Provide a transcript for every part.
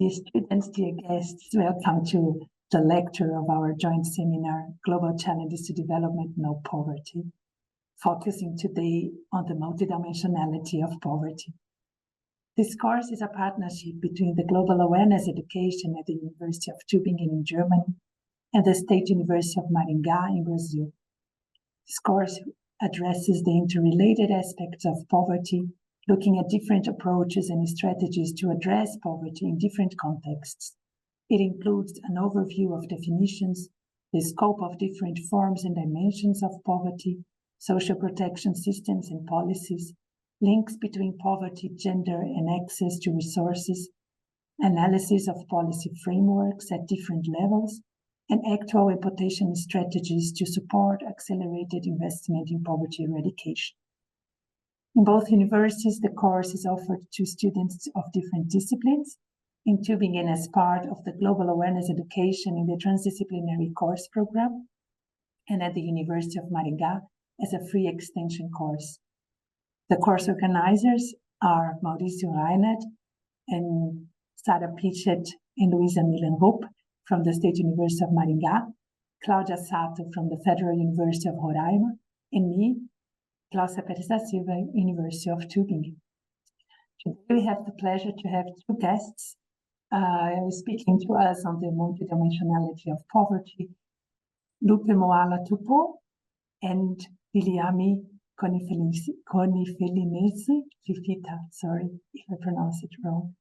Dear students, dear guests, welcome to the lecture of our joint seminar, Global Challenges to Development, No Poverty, focusing today on the multidimensionality of poverty. This course is a partnership between the Global Awareness Education at the University of Tübingen in Germany and the State University of Maringá in Brazil. This course addresses the interrelated aspects of poverty, looking at different approaches and strategies to address poverty in different contexts. It includes an overview of definitions, the scope of different forms and dimensions of poverty, social protection systems and policies, links between poverty, gender, and access to resources, analysis of policy frameworks at different levels, and actual and potential strategies to support accelerated investment in poverty eradication. In both universities, the course is offered to students of different disciplines, in Tübingen as part of the Global Awareness Education in the Transdisciplinary Course Program, and at the University of Maringá as a free extension course. The course organizers are Mauricio Reinert and Sarah Pichet and Luisa Milan-Rupp from the State University of Maringá, Claudia Sato from the Federal University of Roraima, and me, Cláudia Pérez da Silva, University of Tübingen. Today we have the pleasure to have two guests speaking to us on the multidimensionality of poverty, Lupe Moala Tupou and Viliami Konifelenisi Fifita. Sorry if I pronounce it wrong.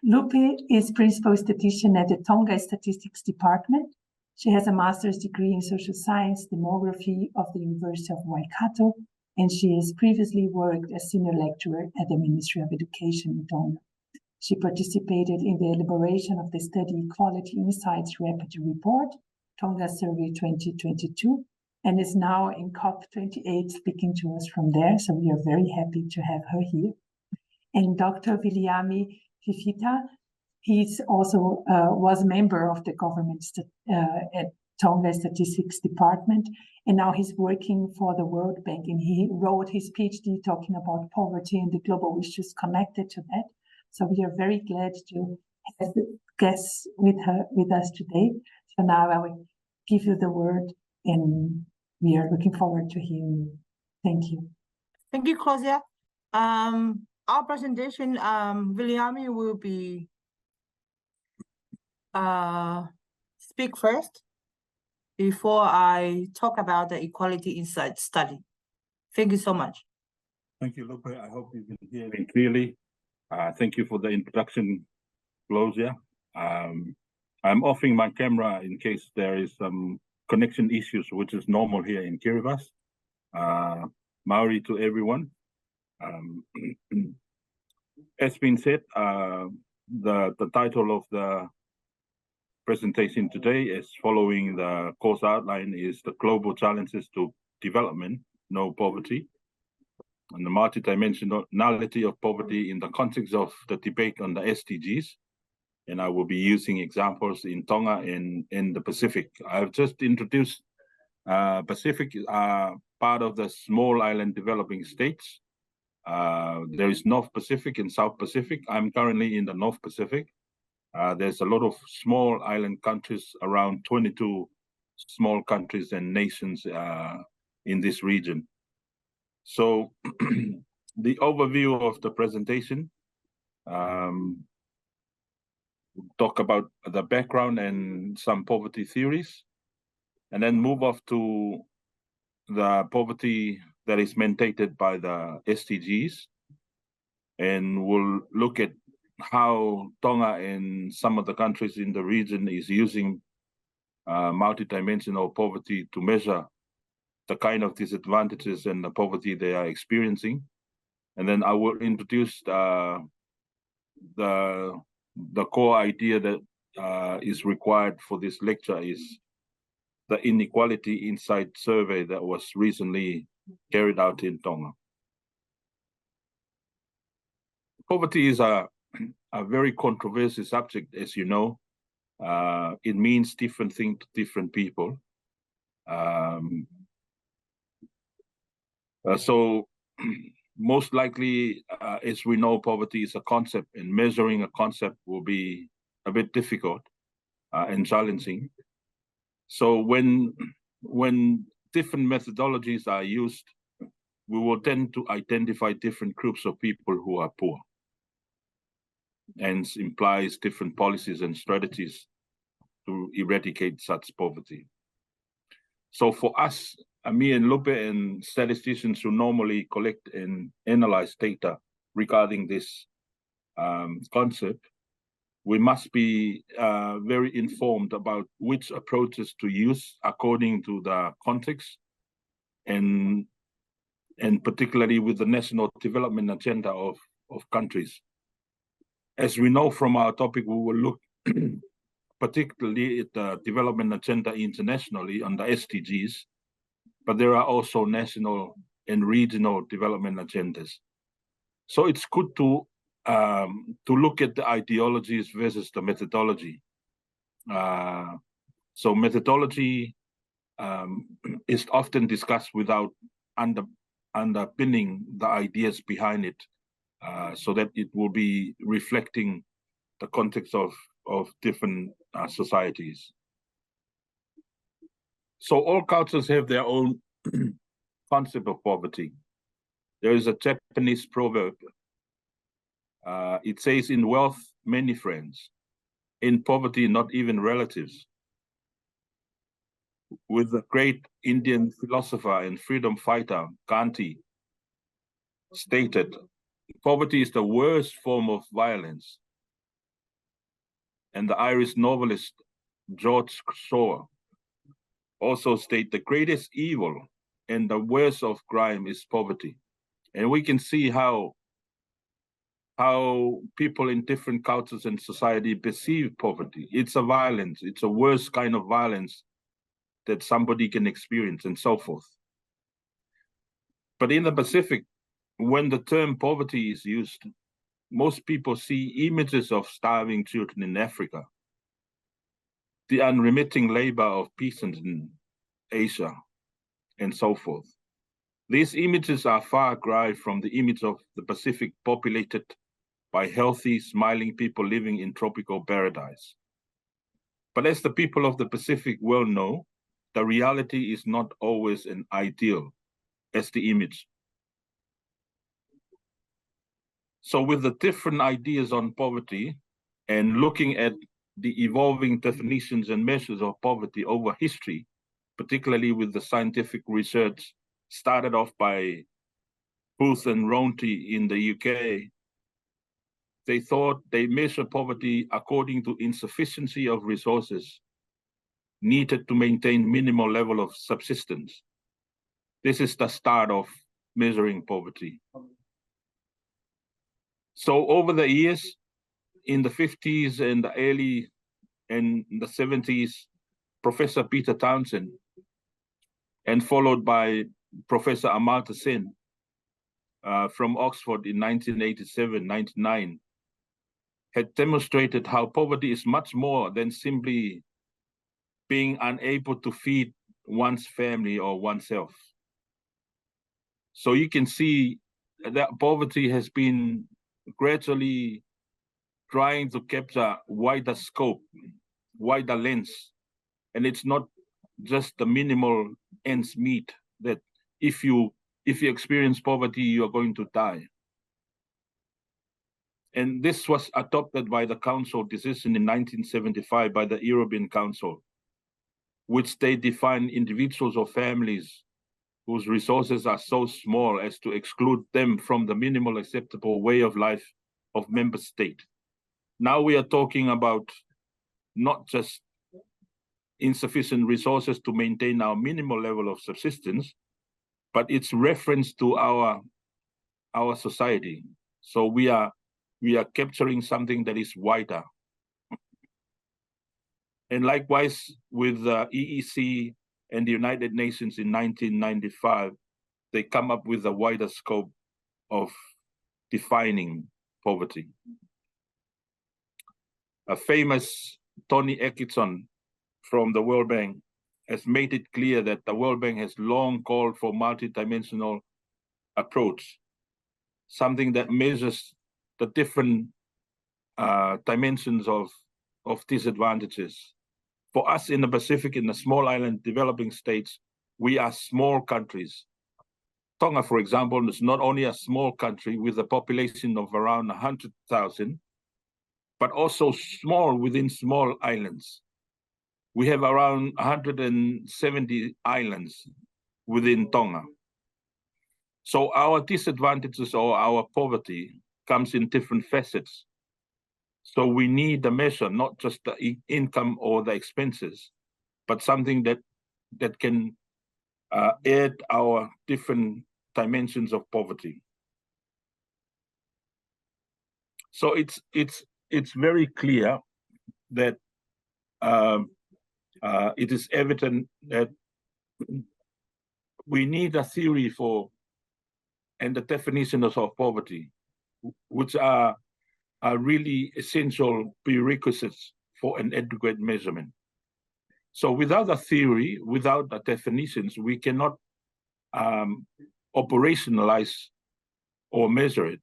Lupe is principal statistician at the Tonga Statistics Department. She has a master's degree in social science, demography of the University of Waikato, and she has previously worked as senior lecturer at the Ministry of Education in Tonga. She participated in the elaboration of the Study Equality Insights Rapid Report, Tonga Survey 2022, and is now in COP28 speaking to us from there, so we are very happy to have her here. And Dr. Viliami Fifita, he's also was a member of the government at Tonga Statistics Department, and now he's working for the World Bank, and he wrote his PhD talking about poverty and the global issues connected to that. So we are very glad to have guests with us today. So now I will give you the word, and we are looking forward to hearing you. Thank you. Thank you, Claudia. Our presentation, Viliami will be speak first before I talk about the Equality Insight study. Thank you so much. Thank you, Lupe. I hope you can hear me clearly. Thank you for the introduction, Claudia. I'm offing my camera in case there is some connection issues, which is normal here in Kiribati. Maori to everyone. As been said, the title of the presentation today is following the course outline is the Global Challenges to Development, No Poverty, and the multidimensionality of poverty in the context of the debate on the SDGs. And I will be using examples in Tonga and in the Pacific. I've just introduced Pacific, part of the small island developing states. There is North Pacific and South Pacific. I'm currently in the North Pacific. There's a lot of small island countries, around 22 small countries and nations in this region. So the overview of the presentation, talk about the background and some poverty theories, and then move off to the poverty that is mandated by the SDGs. And we'll look at how Tonga and some of the countries in the region is using multidimensional poverty to measure the kind of disadvantages and the poverty they are experiencing. And then I will introduce the core idea that is required for this lecture is the Inequality Insight Survey that was recently carried out in Tonga. Poverty is a very controversial subject, as you know. It means different things to different people. So most likely, as we know, poverty is a concept, and measuring a concept will be a bit difficult and challenging. So when different methodologies are used, we will tend to identify different groups of people who are poor, and implies different policies and strategies to eradicate such poverty. So for us, me and Lupe and statisticians who normally collect and analyze data regarding this concept, we must be very informed about which approaches to use according to the context, and particularly with the national development agenda of countries. As we know from our topic, we will look particularly at the development agenda internationally on the SDGs, but there are also national and regional development agendas. So it's good to look at the ideologies versus the methodology. So methodology is often discussed without underpinning the ideas behind it, so that it will be reflecting the context of different societies. So all cultures have their own concept of poverty. There is a Japanese proverb. It says, "In wealth, many friends. In poverty, not even relatives." With the great Indian philosopher and freedom fighter, Gandhi, stated, "Poverty is the worst form of violence." And the Irish novelist George Shaw also state, "The greatest evil and the worst of crime is poverty." And we can see how people in different cultures and society perceive poverty. It's a violence, it's a worst kind of violence that somebody can experience, and so forth. But in the Pacific, when the term poverty is used, most people see images of starving children in Africa, the unremitting labor of peasants in Asia, and so forth. These images are far cry from the image of the Pacific populated by healthy, smiling people living in tropical paradise. But as the people of the Pacific well know, the reality is not always an ideal as the image. So with the different ideas on poverty and looking at the evolving definitions and measures of poverty over history, particularly with the scientific research started off by Booth and Ronte in the UK, they thought they measure poverty according to insufficiency of resources needed to maintain minimal level of subsistence. This is the start of measuring poverty. So over the years, in the 50s and the early and the 70s, Professor Peter Townsend, and followed by Professor Amartya Sen from Oxford in 1987-99, had demonstrated how poverty is much more than simply being unable to feed one's family or oneself. So you can see that poverty has been gradually trying to capture wider scope, wider lens, and it's not just the minimal ends meet that if you experience poverty, you are going to die. And this was adopted by the Council decision in 1975 by the European Council, which they define individuals or families whose resources are so small as to exclude them from the minimal acceptable way of life of member state. Now we are talking about not just insufficient resources to maintain our minimal level of subsistence, but it's reference to our society. So we are capturing something that is wider. And likewise with the EEC and the United Nations in 1995, they come up with a wider scope of defining poverty. A famous Tony Atkinson from the World Bank has made it clear that the World Bank has long called for multidimensional approach something that measures the different dimensions of disadvantages. For us in the Pacific, in the small island developing states, we are small countries. Tonga, for example, is not only a small country with a population of around 100,000, but also small within small islands. We have around 170 islands within Tonga. So our disadvantages or our poverty comes in different facets. So we need a measure, not just the income or the expenses, but something that can add our different dimensions of poverty. So it's very clear that it is evident that we need a theory for and the definitions of poverty, which are really essential prerequisites for an adequate measurement. So without a theory, without the definitions, we cannot operationalize or measure it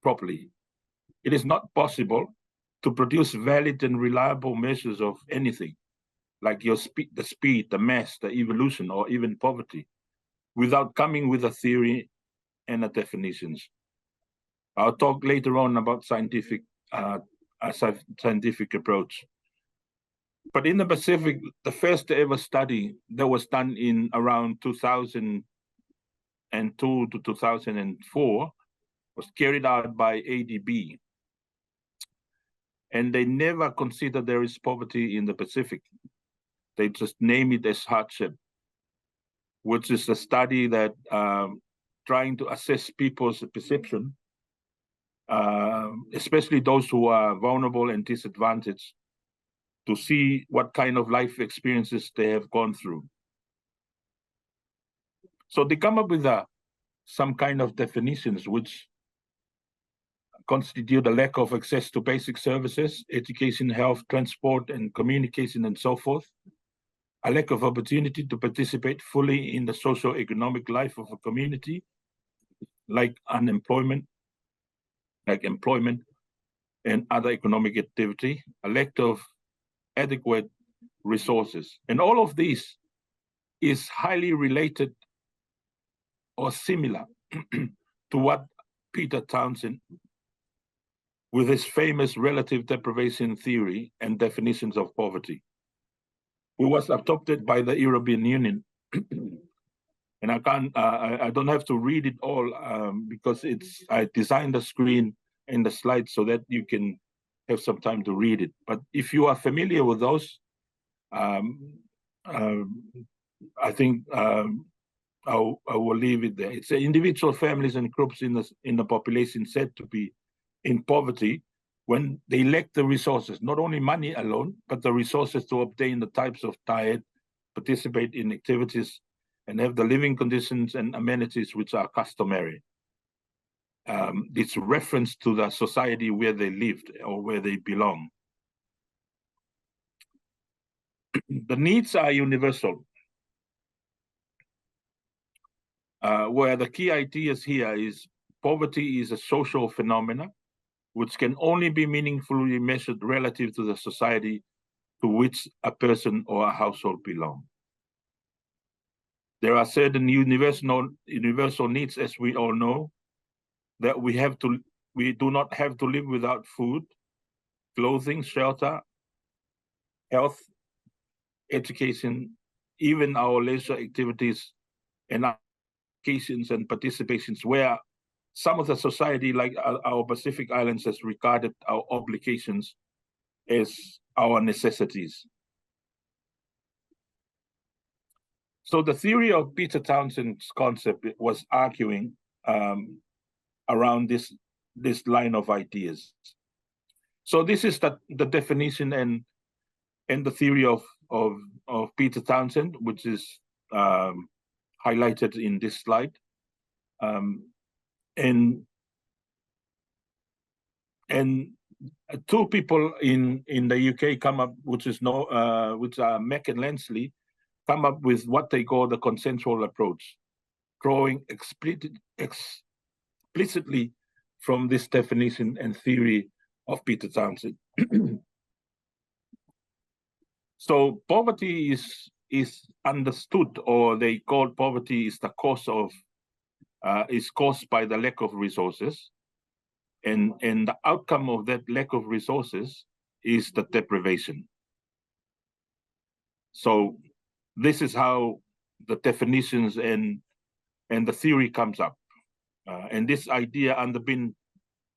properly. It is not possible to produce valid and reliable measures of anything, like the speed, the mass, the evolution, or even poverty, without coming with a theory and the definitions. I'll talk later on about scientific approach. But in the Pacific, the first ever study that was done in around 2002 to 2004 was carried out by ADB. And they never considered there is poverty in the Pacific. They just name it as hardship, which is a study that trying to assess people's perception, especially those who are vulnerable and disadvantaged, to see what kind of life experiences they have gone through. So they come up with some kind of definitions which constitute a lack of access to basic services, education, health, transport, and communication, and so forth, a lack of opportunity to participate fully in the socio-economic life of a community, like employment and other economic activity, a lack of adequate resources. And all of these is highly related or similar to what Peter Townsend, with his famous relative deprivation theory and definitions of poverty, who was adopted by the European Union. And I don't have to read it all because I designed the screen and the slides so that you can have some time to read it. But if you are familiar with those, I think I will leave it there. It's individual families and groups in the population said to be in poverty when they lack the resources, not only money alone, but the resources to obtain the types of diet, participate in activities, and have the living conditions and amenities which are customary. It's reference to the society where they lived or where they belong. The needs are universal. Where the key ideas here is poverty is a social phenomenon which can only be meaningfully measured relative to the society to which a person or a household belong. There are certain universal needs, as we all know, that we do not have to live without food, clothing, shelter, health, education, even our leisure activities and applications and participations, where some of the society, like our Pacific Islands, has regarded our obligations as our necessities. So the theory of Peter Townsend's concept was arguing around this line of ideas. So this is the definition and the theory of Peter Townsend, which is highlighted in this slide. And two people in the UK come up, which are Mack and Lansley, come up with what they call the consensual approach, drawing explicit implicitly from this definition and theory of Peter Townsend. So poverty is understood, or they call poverty is the cause of is caused by the lack of resources, and the outcome of that lack of resources is the deprivation. So this is how the definitions and the theory comes up, and this idea underpin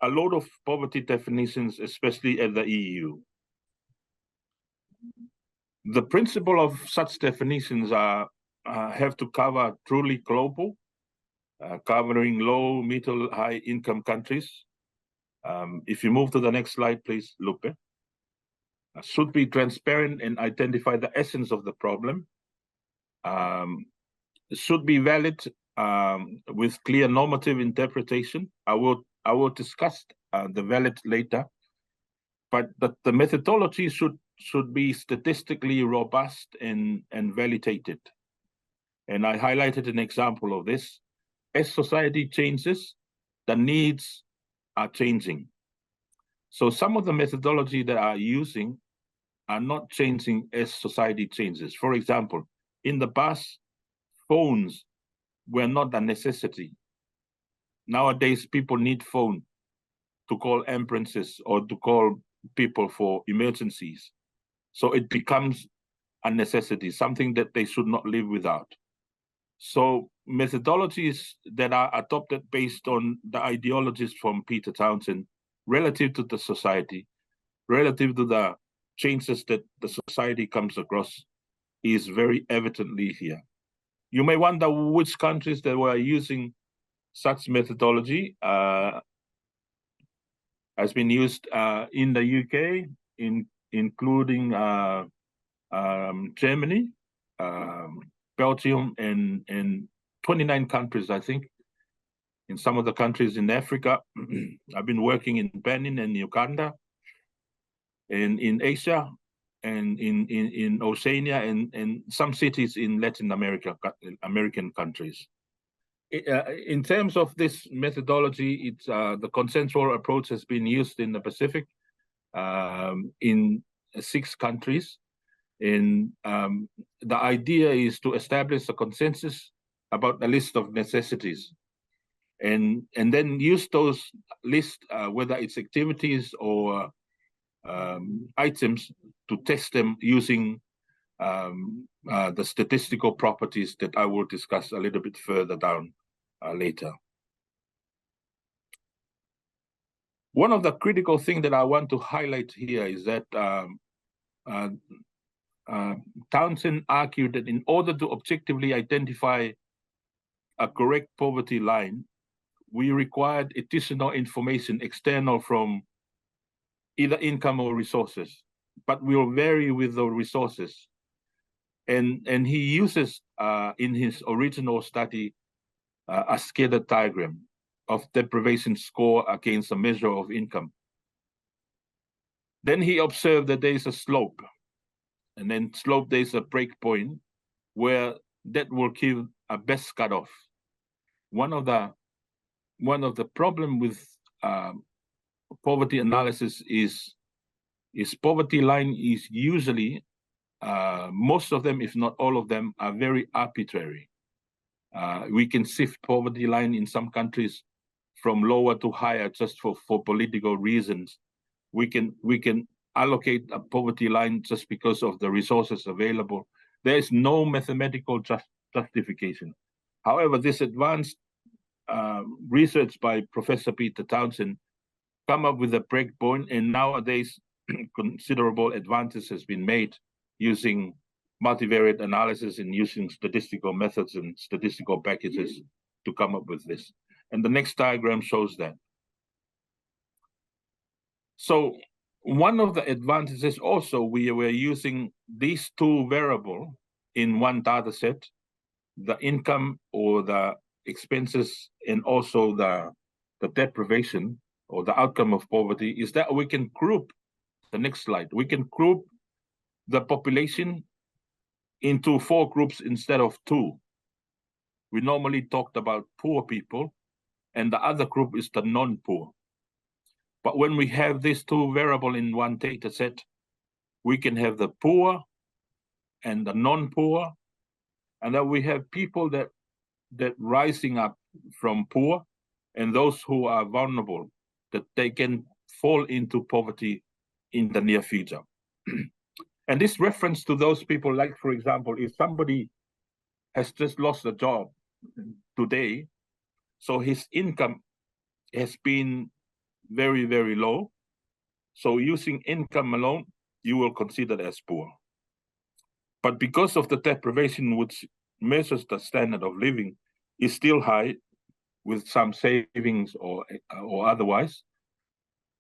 a lot of poverty definitions, especially at the EU. The principle of such definitions have to cover truly global, covering low, middle, high income countries. If you move to the next slide, please, Lupe. Should be transparent and identify the essence of the problem. Should be valid with clear normative interpretation. I will discuss the valid later, but the methodology should be statistically robust and validated. And I highlighted an example of this. As society changes, the needs are changing. So some of the methodology that are using are not changing as society changes. For example, in the past, phones were not a necessity. Nowadays, people need phone to call ambulances or to call people for emergencies. So it becomes a necessity, something that they should not live without. So methodologies that are adopted based on the ideologies from Peter Townsend relative to the society, relative to the changes that the society comes across, is very evidently here. You may wonder which countries that were using such methodology. Has been used in the UK, including Germany, Belgium, and 29 countries, I think. In some of the countries in Africa, I've been working in Benin and Uganda, and in Asia, and in Oceania, and some cities in Latin America, American countries. In terms of this methodology, it's the consensual approach has been used in the Pacific, in 6 countries. And the idea is to establish a consensus about a list of necessities, and then use those lists, whether it's activities or items, to test them using the statistical properties that I will discuss a little bit further down later. One of the critical things that I want to highlight here is that Townsend argued that in order to objectively identify a correct poverty line, we required additional information external from either income or resources, but will vary with the resources. And he uses in his original study a scattered diagram of deprivation score against a measure of income. Then he observed that there is a slope, and then slope there's a break point where that will give a best cutoff. One of the problem with poverty analysis is poverty line is usually most of them, if not all of them, are very arbitrary. We can shift poverty line in some countries from lower to higher just for political reasons. We can allocate a poverty line just because of the resources available. There is no mathematical justification. However, this advanced research by Professor Peter Townsend come up with a breakpoint, and nowadays considerable advances has been made using multivariate analysis and using statistical methods and statistical packages to come up with this. And the next diagram shows that. So one of the advantages also, we were using these 2 variables in one data set, the income or the expenses and also the deprivation or the outcome of poverty, is that we can group, the next slide, we can group the population into 4 groups instead of 2. We normally talked about poor people, and the other group is the non-poor. But when we have these two variables in one data set, we can have the poor and the non-poor, and then we have people that rising up from poor, and those who are vulnerable, that they can fall into poverty in the near future. And this reference to those people, like, for example, if somebody has just lost a job today, so his income has been very, very low. So using income alone, you will consider as poor. But because of the deprivation, which measures the standard of living, is still high with some savings or otherwise,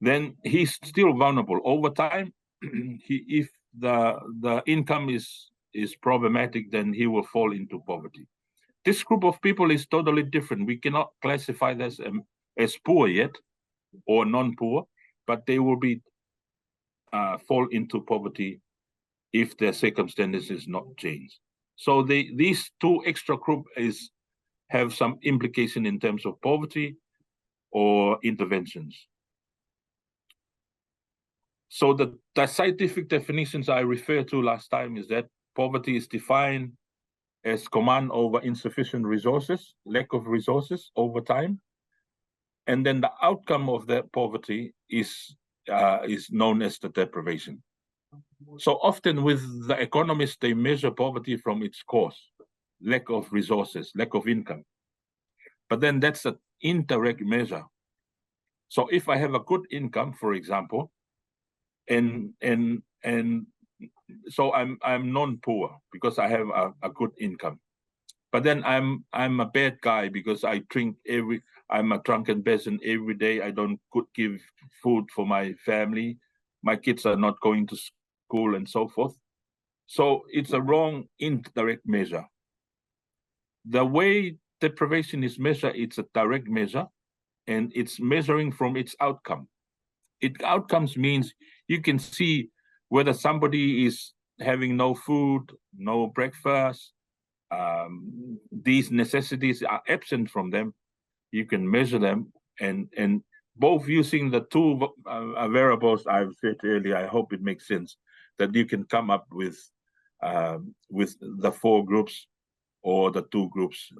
then he's still vulnerable. Over time, if the income is problematic, then he will fall into poverty. This group of people is totally different. We cannot classify this as poor yet or non-poor, but they will be fall into poverty if their circumstances is not changed. So these two extra groups have some implication in terms of poverty or interventions. So the scientific definitions I referred to last time is that poverty is defined as command over insufficient resources, lack of resources over time. And then the outcome of that poverty is known as the deprivation. So often with the economists, they measure poverty from its cause, lack of resources, lack of income. But then that's an indirect measure. So if I have a good income, for example, and so I'm non-poor because I have a good income. But then I'm a bad guy because I drink I'm a drunken peasant every day. I don't give food for my family. My kids are not going to school and so forth. So it's a wrong indirect measure. The way deprivation is measured, it's a direct measure, and it's measuring from its outcome. Outcomes means you can see whether somebody is having no food, no breakfast, these necessities are absent from them. You can measure them, and both using the two variables I've said earlier. I hope it makes sense that you can come up with the four groups or the two groups.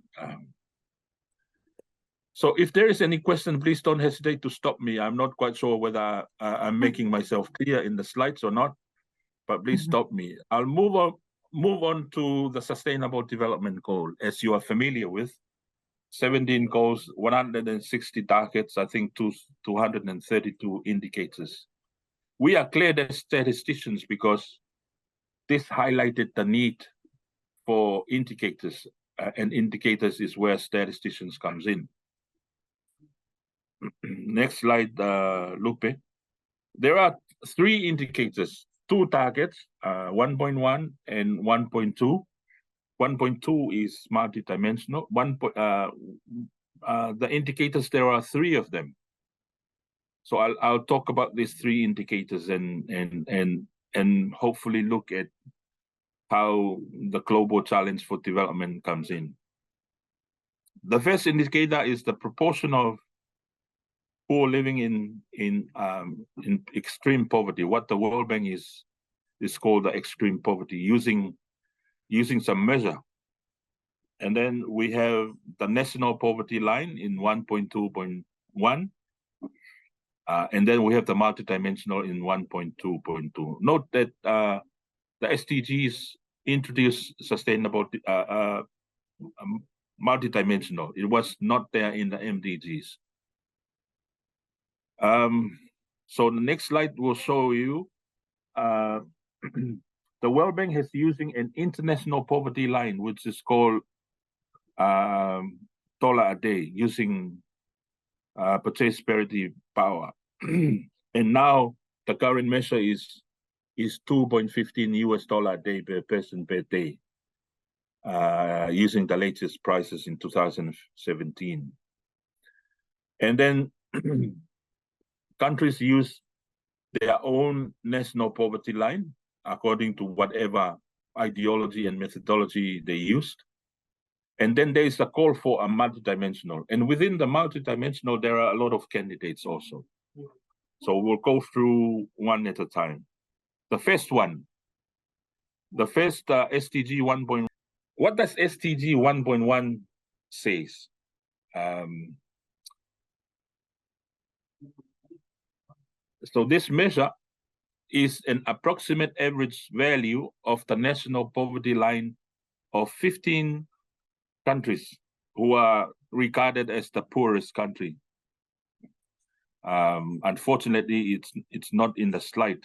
So if there is any question, please don't hesitate to stop me. I'm not quite sure whether I'm making myself clear in the slides or not, but please stop me. I'll move on to the Sustainable Development Goal. As you are familiar with, 17 goals, 160 targets, I think 232 indicators. We are clear as statisticians because this highlighted the need for indicators, and indicators is where statisticians comes in. Next slide, Lupe. There are three indicators, two targets, 1.1 and 1.2. 1.2 is multidimensional. The indicators, there are three of them. So I'll talk about these three indicators and hopefully look at how the global challenge for development comes in. The first indicator is the proportion of poor living in extreme poverty, what the World Bank is called the extreme poverty, using some measure. And then we have the national poverty line in 1.2.1. And then we have the multidimensional in 1.2.2. Note that the SDGs introduced sustainable multidimensional. It was not there in the MDGs. So the next slide will show you the World Bank is using an international poverty line, which is called $1 a day, using purchase parity power. And now the current measure is $2.15 US a day per person per day, using the latest prices in 2017. And then countries use their own national poverty line according to whatever ideology and methodology they used. And then there is a call for a multidimensional. And within the multidimensional, there are a lot of candidates also. So we'll go through one at a time. The first one, the first SDG 1.1. What does SDG 1.1 says? So this measure is an approximate average value of the national poverty line of 15 countries who are regarded as the poorest country. Unfortunately, it's not in the slide.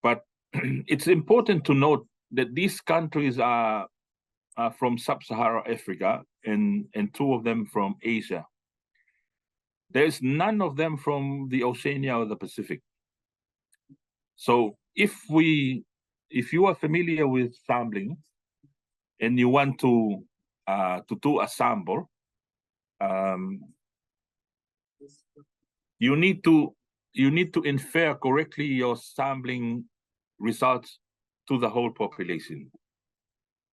But it's important to note that these countries are from sub-Saharan Africa and 2 of them from Asia. There's none of them from the Oceania or the Pacific. So if you are familiar with sampling and you want to do a sample, you need to infer correctly your sampling results to the whole population.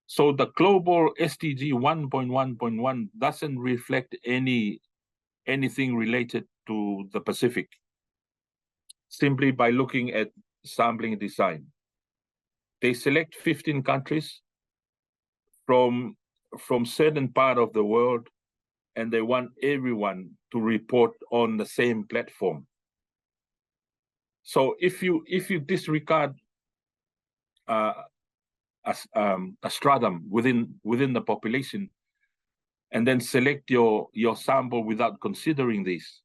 So the global SDG 1.1.1 doesn't reflect anything related to the Pacific, simply by looking at sampling design. They select 15 countries from certain part of the world, and they want everyone to report on the same platform. So if you disregard a stratum within the population, and then select your sample without considering this,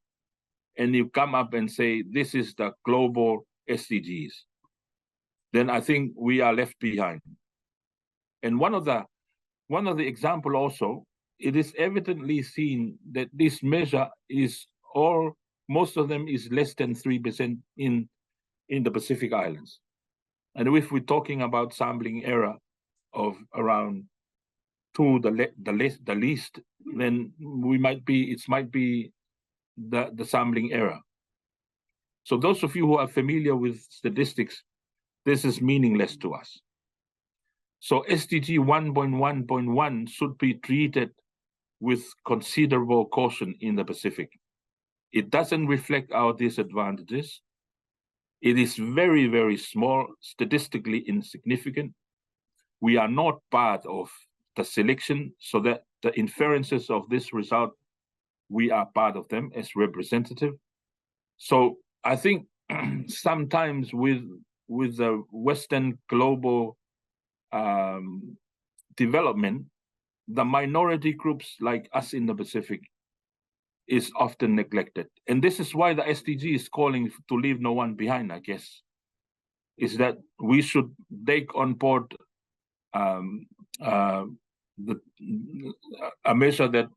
and you come up and say this is the global SDGs, then I think we are left behind. And one of the example also, it is evidently seen that this measure is most of them is less than 3% in the Pacific Islands. And if we're talking about sampling error of around 2, the least, then it might be the sampling error. So those of you who are familiar with statistics, this is meaningless to us. So SDG 1.1.1 should be treated with considerable caution in the Pacific. It doesn't reflect our disadvantages. It is very, very small, statistically insignificant. We are not part of the selection, so that the inferences of this result, we are part of them as representative. So I think sometimes with the Western global development, the minority groups like us in the Pacific is often neglected. And this is why the SDG is calling to leave no one behind, I guess, is that we should take on board a measure that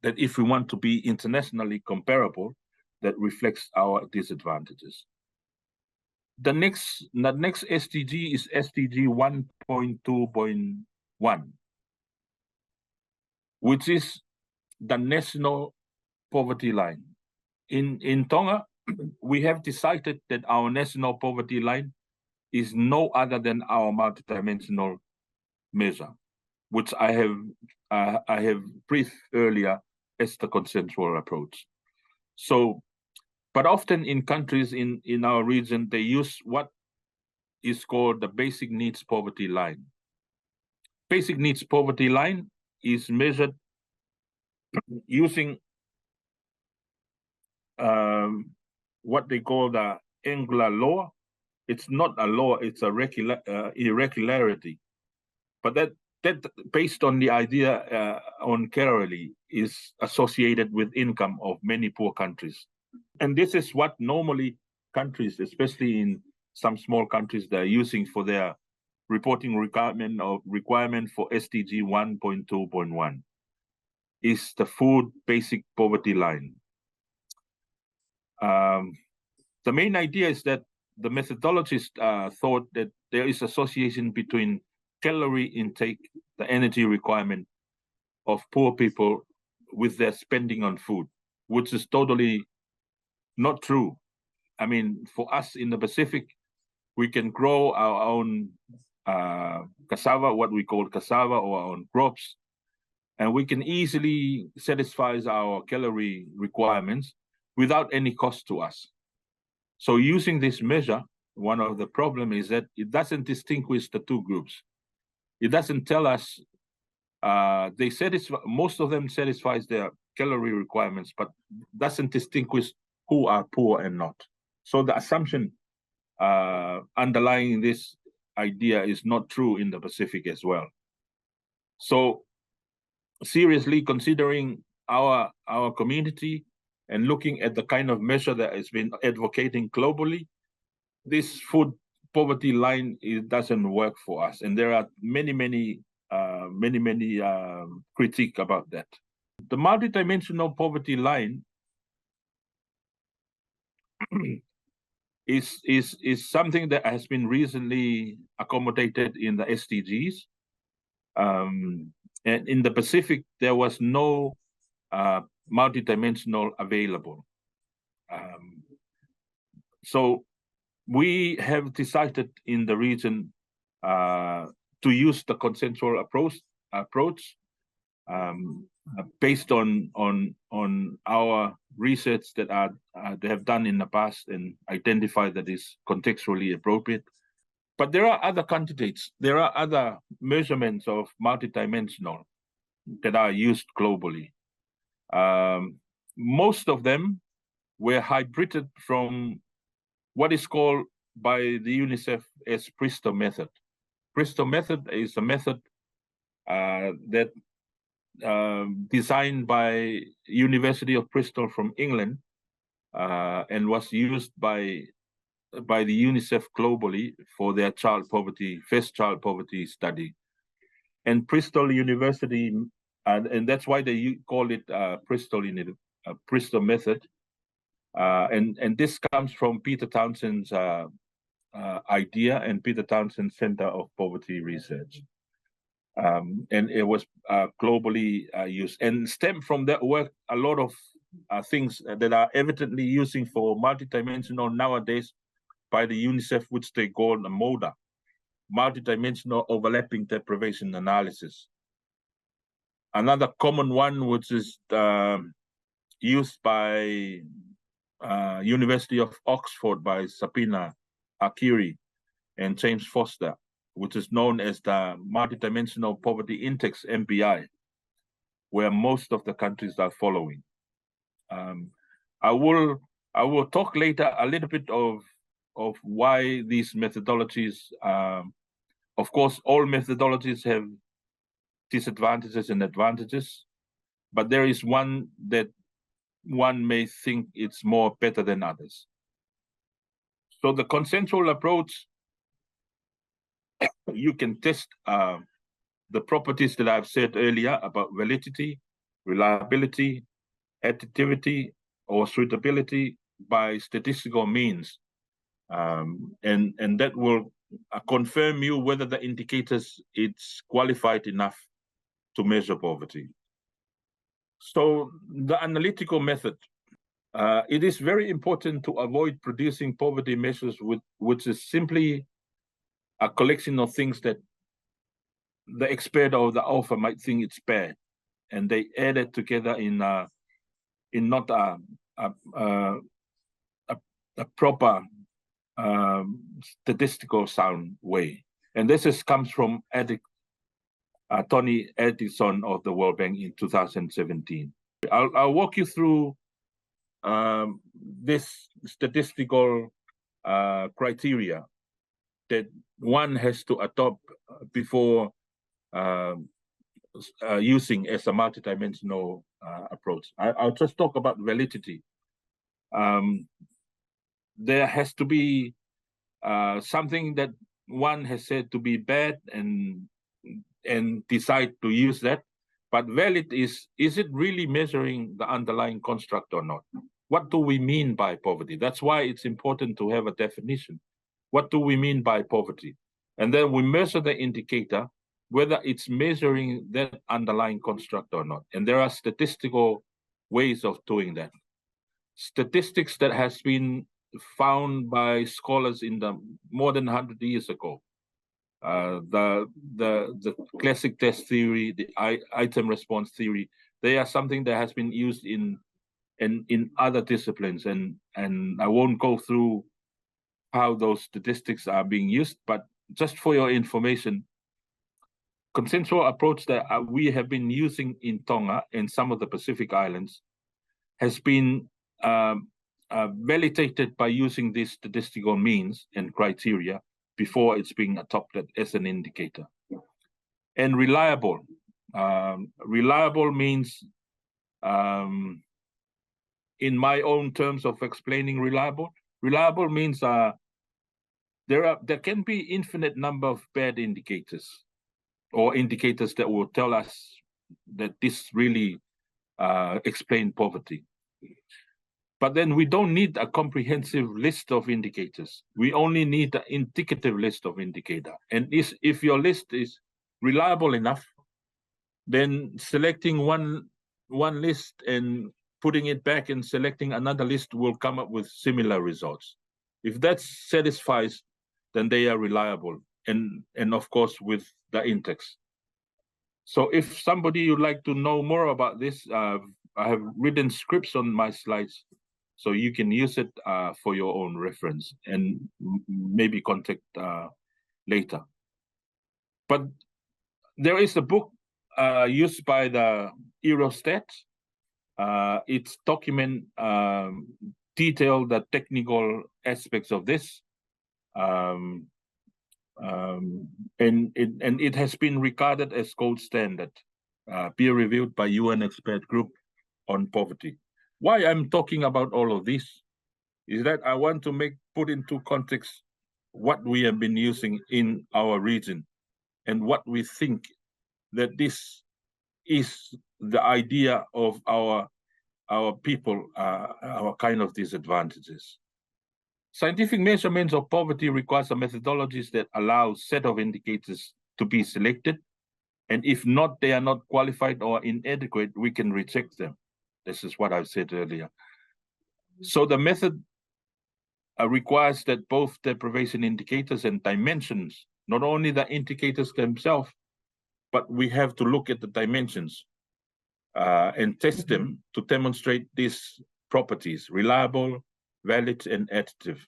if we want to be internationally comparable, that reflects our disadvantages. The next SDG is SDG 1.2.1, which is the national poverty line. In Tonga, we have decided that our national poverty line is no other than our multidimensional measure, which I have briefed earlier as the consensual approach. So, but often in countries in our region, they use what is called the basic needs poverty line. Basic needs poverty line is measured using what they call the angular law. It's not a law, it's a irregularity. But that based on the idea on Kerala is associated with income of many poor countries. And this is what normally countries, especially in some small countries, they're using for their reporting requirement for SDG 1.2.1 is the food basic poverty line. The main idea is that the methodologists thought that there is association between calorie intake, the energy requirement of poor people, with their spending on food, which is totally not true. I mean, for us in the Pacific, we can grow our own cassava, what we call cassava, or on crops, and we can easily satisfy our calorie requirements without any cost to us. So using this measure, one of the problem is that it doesn't distinguish the two groups. It doesn't tell us they satisfy, most of them satisfies their calorie requirements, but doesn't distinguish who are poor and not. So the assumption underlying this idea is not true in the Pacific as well. So seriously considering our community and looking at the kind of measure that has been advocating globally, this food poverty line, it doesn't work for us, and there are many critique about that. The multidimensional poverty line is something that has been recently accommodated in the SDGs. And in the Pacific, there was no multidimensional available. So we have decided in the region to use the consensual approach based on our research that they have done in the past and identified that is contextually appropriate. But there are other candidates. There are other measurements of multidimensional that are used globally. Most of them were hybrided from what is called by the UNICEF as Bristol method. Bristol method is a method that designed by University of Bristol from England and was used by the UNICEF globally for their first child poverty study. And Bristol University, and that's why they call it Bristol method. And this comes from Peter Townsend's idea and Peter Townsend Center of Poverty Research. And it was globally used and stemmed from that work a lot of things that are evidently using for multidimensional nowadays by the UNICEF, which they call the MODA, multidimensional overlapping deprivation analysis. Another common one, which is used by University of Oxford by Sabina Akiri and James Foster, which is known as the Multidimensional Poverty Index, MPI, where most of the countries are following. I will talk later a little bit of why these methodologies. Of course, all methodologies have disadvantages and advantages, but there is one that one may think it's more better than others. So the consensual approach, you can test the properties that I've said earlier about validity, reliability, additivity, or suitability by statistical means. And that will confirm you whether the indicators it's qualified enough to measure poverty. So the analytical method, it is very important to avoid producing poverty measures which is simply a collection of things that the expert or the author might think it's bad, and they add it together in not a proper statistical sound way. And this comes from Tony Edison of the World Bank in 2017. I'll walk you through this statistical criteria that one has to adopt before using as a multidimensional approach. I'll just talk about validity. There has to be something that one has said to be bad and decide to use that. But valid is it really measuring the underlying construct or not? What do we mean by poverty? That's why it's important to have a definition. What do we mean by poverty? And then we measure the indicator, whether it's measuring that underlying construct or not. And there are statistical ways of doing that. Statistics that has been found by scholars in the more than 100 years ago. the classic test theory, the item response theory, they are something that has been used in other disciplines, and I won't go through how those statistics are being used, but just for your information, consensual approach that we have been using in Tonga and some of the Pacific Islands has been validated by using these statistical means and criteria before it's being adopted as an indicator. And reliable. Reliable means, in my own terms of explaining reliable means there can be infinite number of bad indicators, or indicators that will tell us that this really explain poverty. But then we don't need a comprehensive list of indicators. We only need an indicative list of indicators. And if your list is reliable enough, then selecting one list and putting it back and selecting another list will come up with similar results. If that satisfies, then they are reliable, and of course with the index. So if somebody would like to know more about this, I have written scripts on my slides, so you can use it for your own reference and maybe contact later. But there is a book used by the Eurostat. It's document detail the technical aspects of this, and it has been regarded as gold standard, peer reviewed by UN expert group on poverty. Why I'm talking about all of this is that I want to put into context what we have been using in our region and what we think that this is the idea of our people, our kind of disadvantages. Scientific measurements of poverty requires a methodologies that allow set of indicators to be selected, and if not, they are not qualified or inadequate, we can reject them. This is what I've said earlier. So the method requires that both deprivation indicators and dimensions, not only the indicators themselves, but we have to look at the dimensions and test them to demonstrate these properties: reliable, valid, and additive.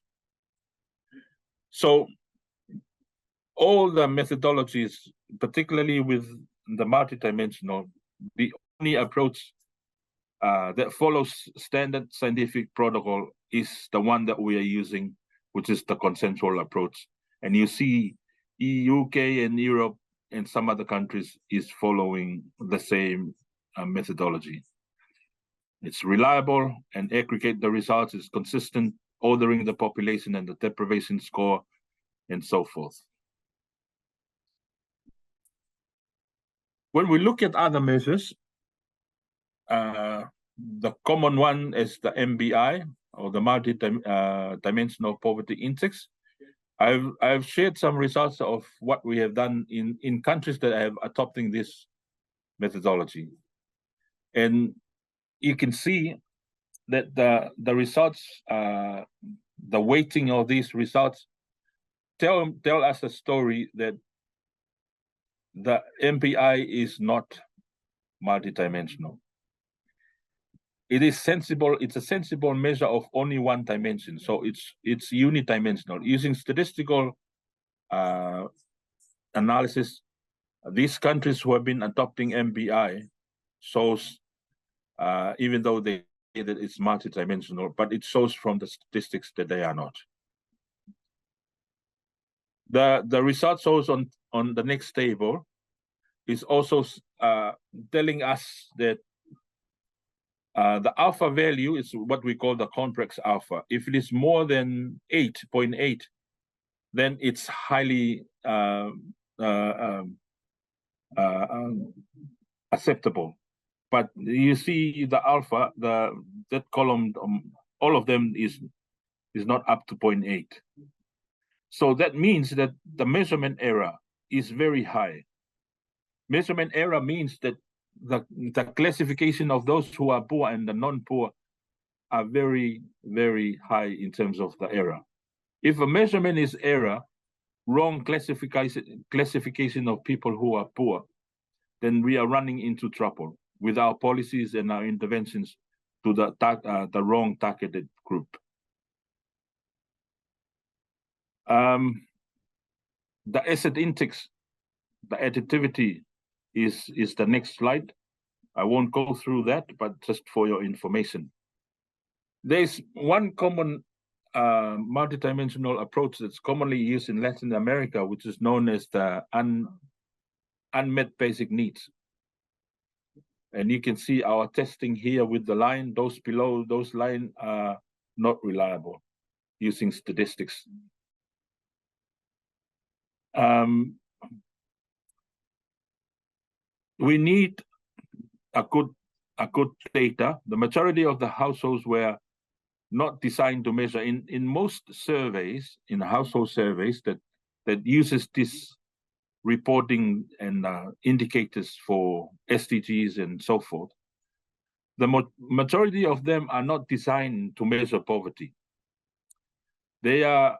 So all the methodologies, particularly with the multidimensional, the only approach that follows standard scientific protocol is the one that we are using, which is the consensual approach. And you see UK and Europe and some other countries is following the same methodology. It's reliable and aggregate the results, is consistent, ordering the population and the deprivation score, and so forth. When we look at other measures, the common one is the MBI, or the Multidimensional Poverty Index. I've shared some results of what we have done in countries that have adopting this methodology. And you can see that the results, the weighting of these results tell us a story that the MPI is not multidimensional. It is sensible. It's a sensible measure of only one dimension, so it's unidimensional. Using statistical analysis, these countries who have been adopting MBI shows, even though they say that it's multidimensional, but it shows from the statistics that they are not. The result shows on the next table is also telling us that the alpha value is what we call the complex alpha. If it is more than 8.8, then it's highly acceptable. But you see the alpha, that column, all of them is not up to 0.8. So that means that the measurement error is very high. Measurement error means that the classification of those who are poor and the non-poor are very, very high in terms of the error. If a measurement is error, wrong classification of people who are poor, then we are running into trouble with our policies and our interventions to the wrong targeted group. The asset index, the additivity is the next slide. I won't go through that, but just for your information. There's one common multidimensional approach that's commonly used in Latin America, which is known as the unmet basic needs. And you can see our testing here with the line. Those below those line are not reliable using statistics. We need a good data. The majority of the households were not designed to measure. In most surveys, in household surveys that uses this reporting and indicators for SDGs and so forth, the majority of them are not designed to measure poverty. They are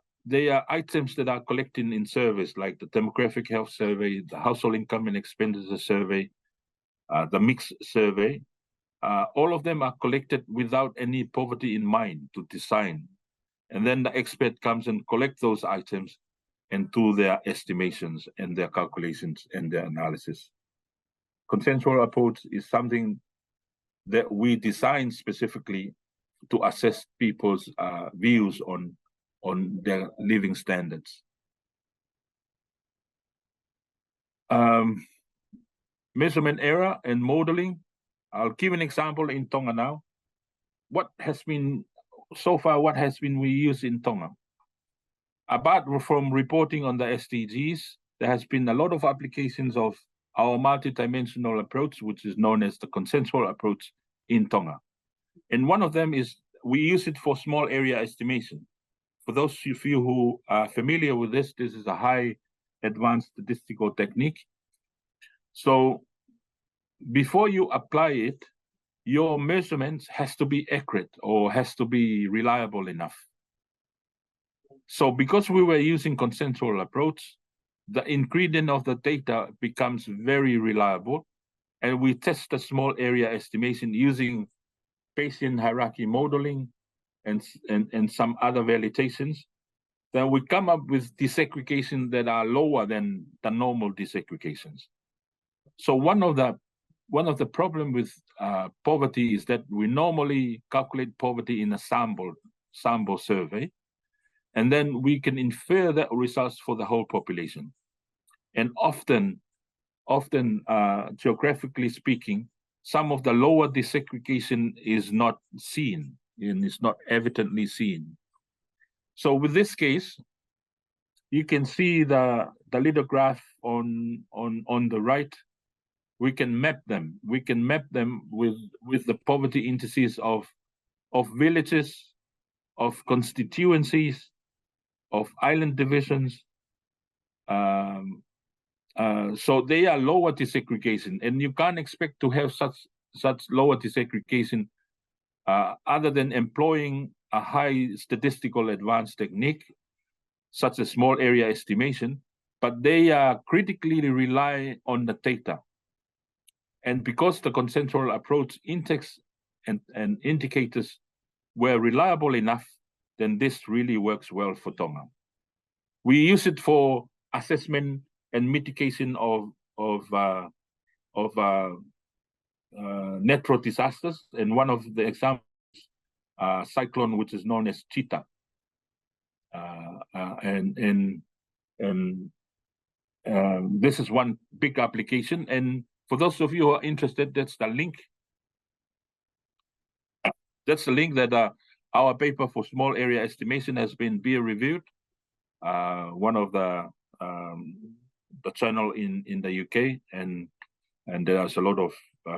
items that are collected in surveys like the demographic health survey, the household income and expenditure survey, the mix survey. All of them are collected without any poverty in mind to design. And then the expert comes and collects those items and do their estimations and their calculations and their analysis. Consensual approach is something that we design specifically to assess people's views on their living standards. Measurement error and modeling. I'll give an example in Tonga now. What has been we used in Tonga? Apart from reporting on the SDGs, there has been a lot of applications of our multidimensional approach, which is known as the consensual approach in Tonga. And one of them is we use it for small area estimation. For those of you who are familiar with this is a high advanced statistical technique. So before you apply it, your measurements has to be accurate or has to be reliable enough. So because we were using consensual approach, the ingredient of the data becomes very reliable, and we test the small area estimation using Bayesian hierarchy modeling and some other validations. Then we come up with disaggregation that are lower than the normal disaggregations. So one of the problem with poverty is that we normally calculate poverty in a sample survey, and then we can infer the results for the whole population. And often, geographically speaking, some of the lower disaggregation is not seen and is not evidently seen. So with this case, you can see the little graph on the right. We can map them. We can map them with the poverty indices of villages, of constituencies, of island divisions. So they are lower disaggregation, and you can't expect to have such lower disaggregation other than employing a high statistical advanced technique, such as small area estimation, but they critically rely on the data. And because the consensual approach index and indicators were reliable enough, then this really works well for Tonga. We use it for assessment and mitigation of natural disasters, and one of the examples, cyclone, which is known as Cheetah, this is one big application. And for those of you who are interested, that's the link. That's the link that our paper for small area estimation has been peer reviewed. One of the channel in the UK, and there's a lot of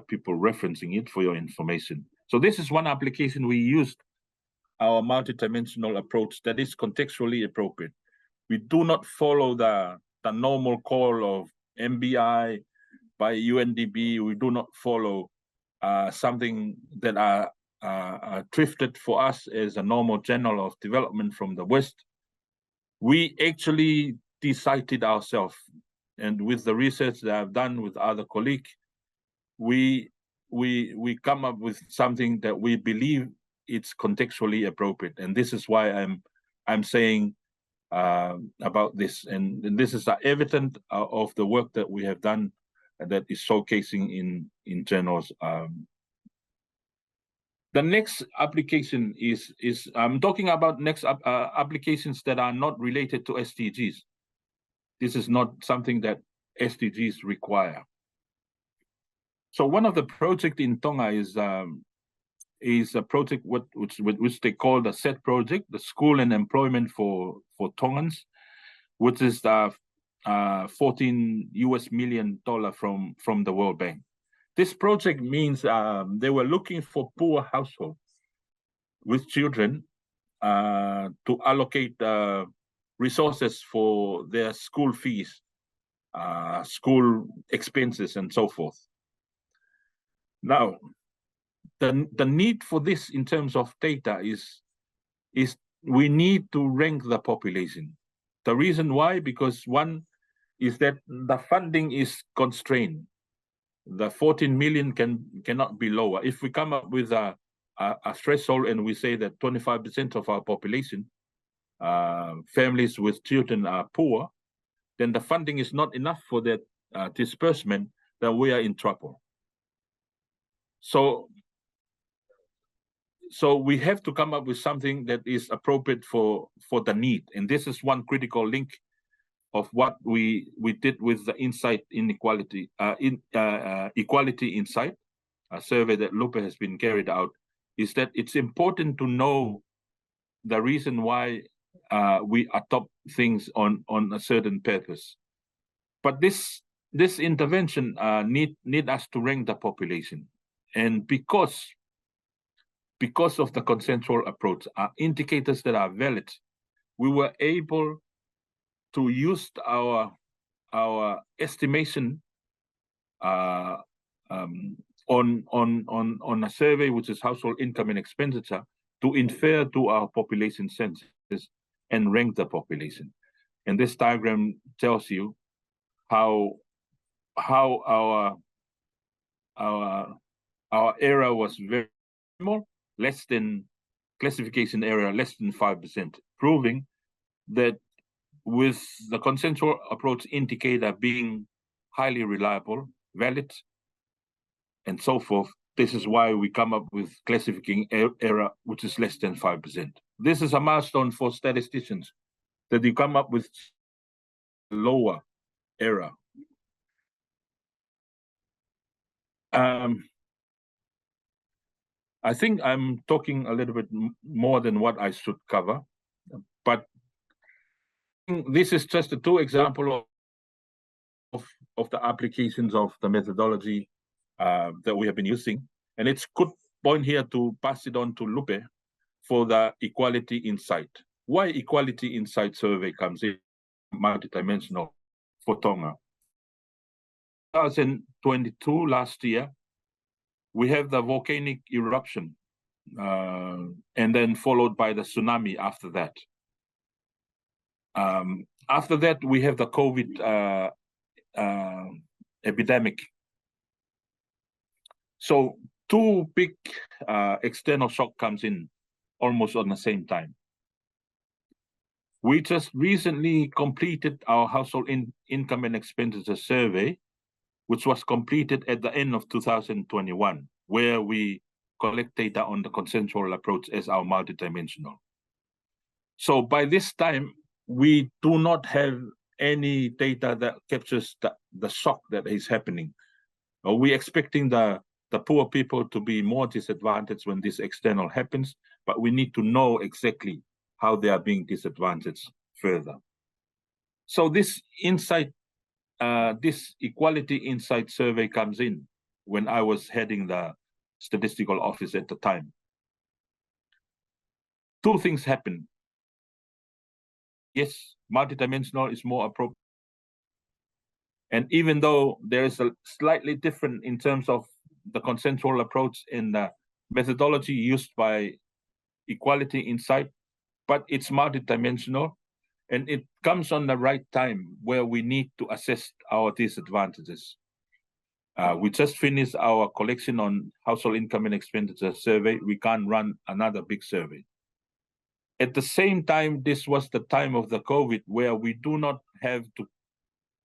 people referencing it for your information. So this is one application we used our multidimensional approach that is contextually appropriate. We do not follow the normal call of MBI by UNDP. We do not follow something that are drifted for us as a normal channel of development from the West. We actually decided ourselves, and with the research that I've done with other colleagues, we come up with something that we believe it's contextually appropriate, and this is why I'm saying about this, and this is evident of the work that we have done that is showcasing in journals. The next application is I'm talking about next applications that are not related to SDGs. This is not something that SDGs require. So one of the projects in Tonga is a project which they call the SET project, the School and Employment for Tongans, which is the $14 million from the World Bank. This project means they were looking for poor households with children to allocate resources for their school fees, school expenses, and so forth. Now, the need for this in terms of data is we need to rank the population. The reason why, because one is that the funding is constrained. The 14 million cannot be lower. If we come up with a threshold and we say that 25% of our population, families with children, are poor, then the funding is not enough for that disbursement, then we are in trouble. So we have to come up with something that is appropriate for the need. And this is one critical link of what we did with the Insight Inequality, Equality Insight, a survey that Lupe has been carried out, is that it's important to know the reason why we adopt things on a certain purpose. But this intervention need us to rank the population. And because of the consensual approach, indicators that are valid, we were able to use our estimation on a survey, which is household income and expenditure, to infer to our population census and rank the population. And this diagram tells you how our area was very small, less than classification area, less than 5%, proving that with the consensual approach indicator being highly reliable, valid, and so forth, this is why we come up with classification error, which is less than 5%. This is a milestone for statisticians, that you come up with lower error. I think I'm talking a little bit more than what I should cover, but this is just a two example of the applications of the methodology that we have been using. And it's good point here to pass it on to Lupe for the Equality Insight. Why Equality Insight survey comes in multidimensional for Tonga. 2022, last year, we have the volcanic eruption, and then followed by the tsunami after that. After that, we have the COVID epidemic. So two big external shock comes in almost on the same time. We just recently completed our household income and expenditure survey, which was completed at the end of 2021, where we collect data on the consensual approach as our multidimensional. So by this time, we do not have any data that captures the shock that is happening. We're expecting the poor people to be more disadvantaged when this external happens, but we need to know exactly how they are being disadvantaged further. So this insight, this Equality Insight survey comes in when I was heading the statistical office at the time. Two things happen. Yes, multidimensional is more appropriate. And even though there is a slightly different in terms of the consensual approach in the methodology used by Equality Insight, but it's multidimensional. And it comes on the right time where we need to assess our disadvantages. We just finished our collection on household income and expenditure survey. We can't run another big survey. At the same time, this was the time of the COVID where we do not have to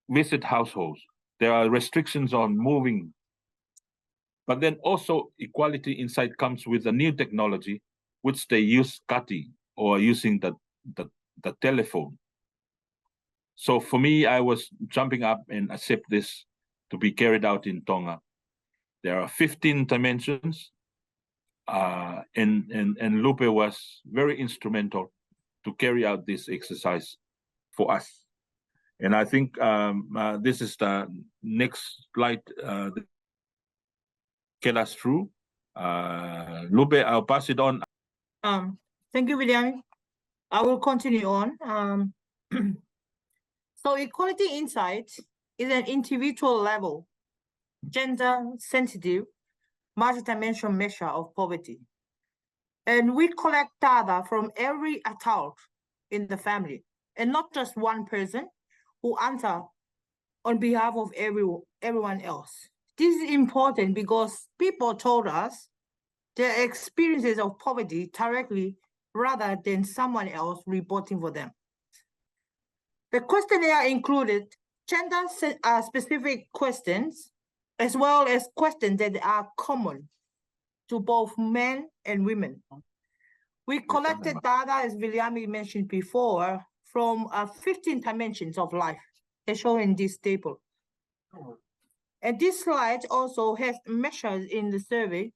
visit households. There are restrictions on moving. But then also Equality Insight comes with a new technology, which they use CATI or using the telephone. So for me, I was jumping up and accept this to be carried out in Tonga. There are 15 dimensions, and Lupe was very instrumental to carry out this exercise for us. And I think this is the next slide that get us through. Lupe, I'll pass it on. Thank you, Viliami. I will continue on. So Equality Insight is an individual level, gender-sensitive, multidimensional measure of poverty. And we collect data from every adult in the family, and not just one person who answer on behalf of everyone else. This is important because people told us their experiences of poverty directly rather than someone else reporting for them. The questionnaire included gender-specific questions, as well as questions that are common to both men and women. We collected data, as Viliami mentioned before, from 15 dimensions of life, as shown in this table. And this slide also has measures in the survey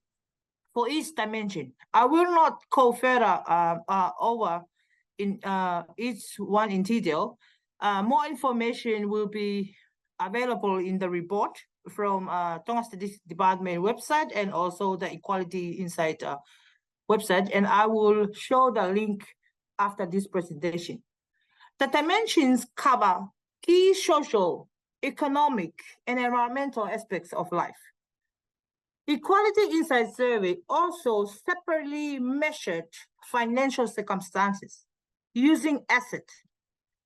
for each dimension. I will not go further over in each one in detail. More information will be available in the report from Tonga Statistics Department website and also the Equality Insight website, and I will show the link after this presentation. The dimensions cover key social, economic, and environmental aspects of life. Equality Insight survey also separately measured financial circumstances using assets,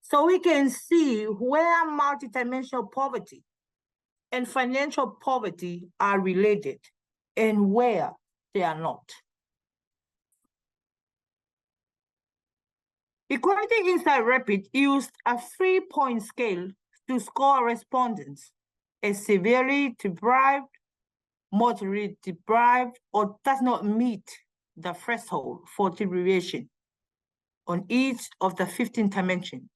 so we can see where multidimensional poverty and financial poverty are related and where they are not. Equality Insight Rapid used a 3-point scale to score respondents as severely deprived, moderately deprived, or does not meet the threshold for deprivation on each of the 15 dimensions.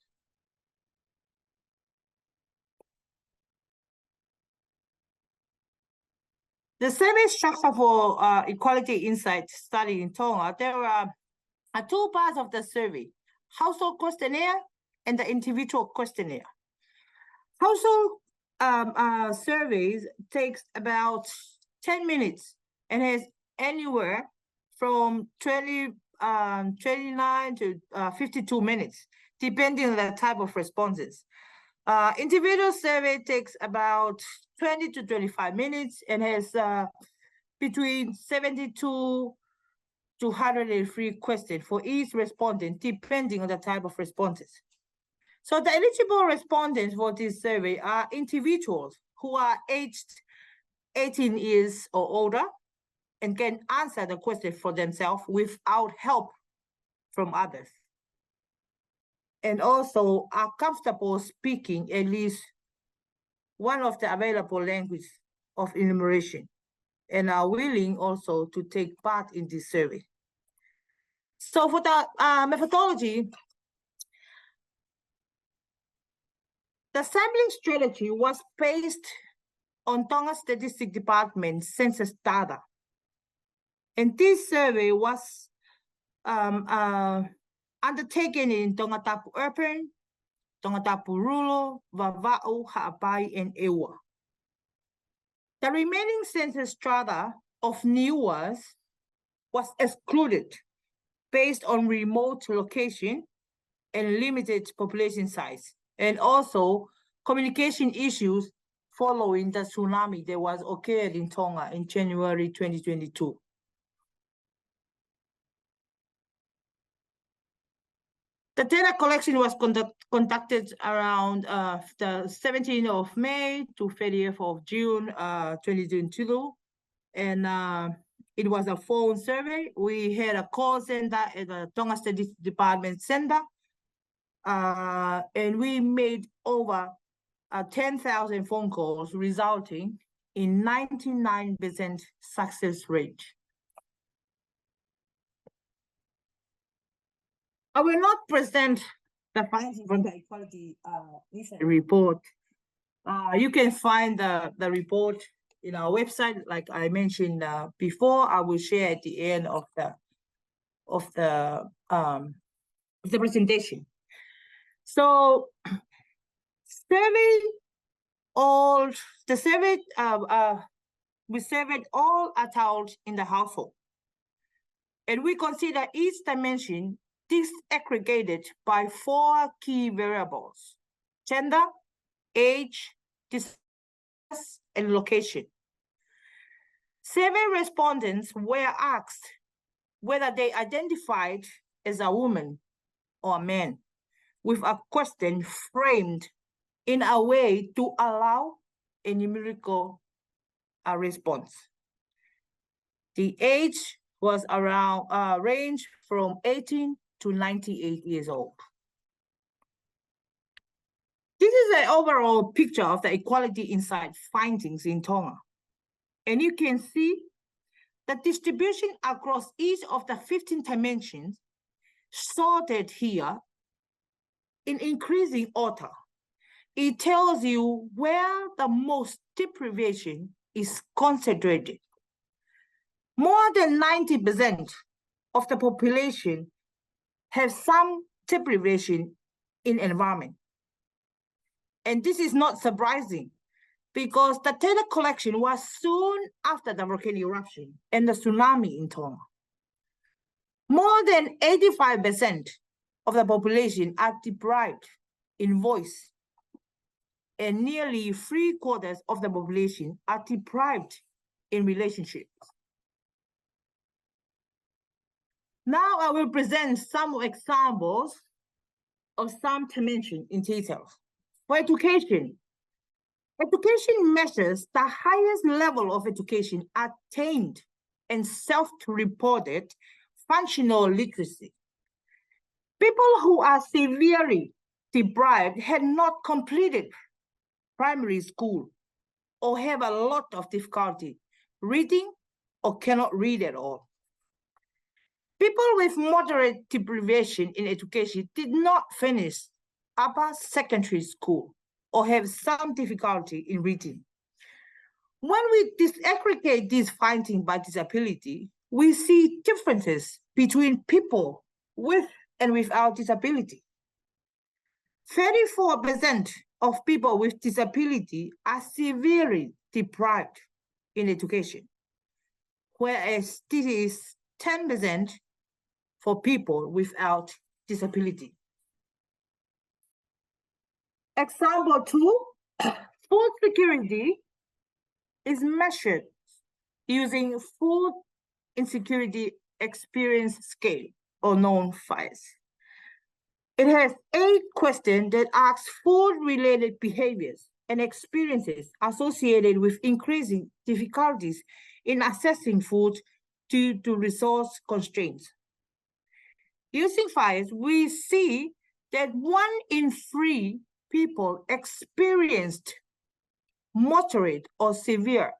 The survey structure for Equality Insight study in Tonga, there are two parts of the survey: household questionnaire and the individual questionnaire. Household surveys takes about 10 minutes and has anywhere from 29 to 52 minutes, depending on the type of responses. Individual survey takes about 20 to 25 minutes and has between 72 to 103 questions for each respondent, depending on the type of responses. So the eligible respondents for this survey are individuals who are aged 18 years or older and can answer the question for themselves without help from others, and also are comfortable speaking at least one of the available languages of enumeration, and are willing also to take part in this survey. So for the methodology, the sampling strategy was based on Tonga Statistics Department census data. And this survey was undertaken in Tonga Tapu Urban, Tonga Tapu Rural, Vava'u, Ha'apai, and Ewa. The remaining census strata of Niuas was excluded based on remote location and limited population size, and also communication issues following the tsunami that was occurred in Tonga in January 2022. The data collection was conducted around the 17th of May to 30th of June 2022. And it was a phone survey. We had a call center at the Tonga Statistics Department Center. And we made over 10,000 phone calls, resulting in 99% success rate. I will not present the findings from the equality report. You can find the report in our website, like I mentioned before. I will share at the end of the presentation. So, we surveyed all adults in the household, and we consider each dimension disaggregated by 4 key variables: gender, age, distance, and location. 7 respondents were asked whether they identified as a woman or a man, with a question framed in a way to allow a numerical response. The age was around range from 18 to 98 years old. This is an overall picture of the Equality Insight findings in Tonga. And you can see the distribution across each of the 15 dimensions sorted here in increasing order. It tells you where the most deprivation is concentrated. More than 90% of the population have some deprivation in environment. And this is not surprising, because the data collection was soon after the volcanic eruption and the tsunami in Tonga. More than 85% of the population are deprived in voice, and nearly 3/4 of the population are deprived in relationships. Now I will present some examples of some dimensions in detail. For education, education measures the highest level of education attained and self-reported functional literacy. People who are severely deprived had not completed primary school or have a lot of difficulty reading or cannot read at all. People with moderate deprivation in education did not finish upper secondary school or have some difficulty in reading. When we disaggregate these findings by disability, we see differences between people with and without disability. 34% of people with disability are severely deprived in education, whereas this is 10% for people without disability. Example 2, food security is measured using food insecurity experience scale, or known FIES. It has 8 questions that ask food-related behaviors and experiences associated with increasing difficulties in accessing food due to resource constraints. Using FIES, we see that 1 in 3 people experienced moderate or severe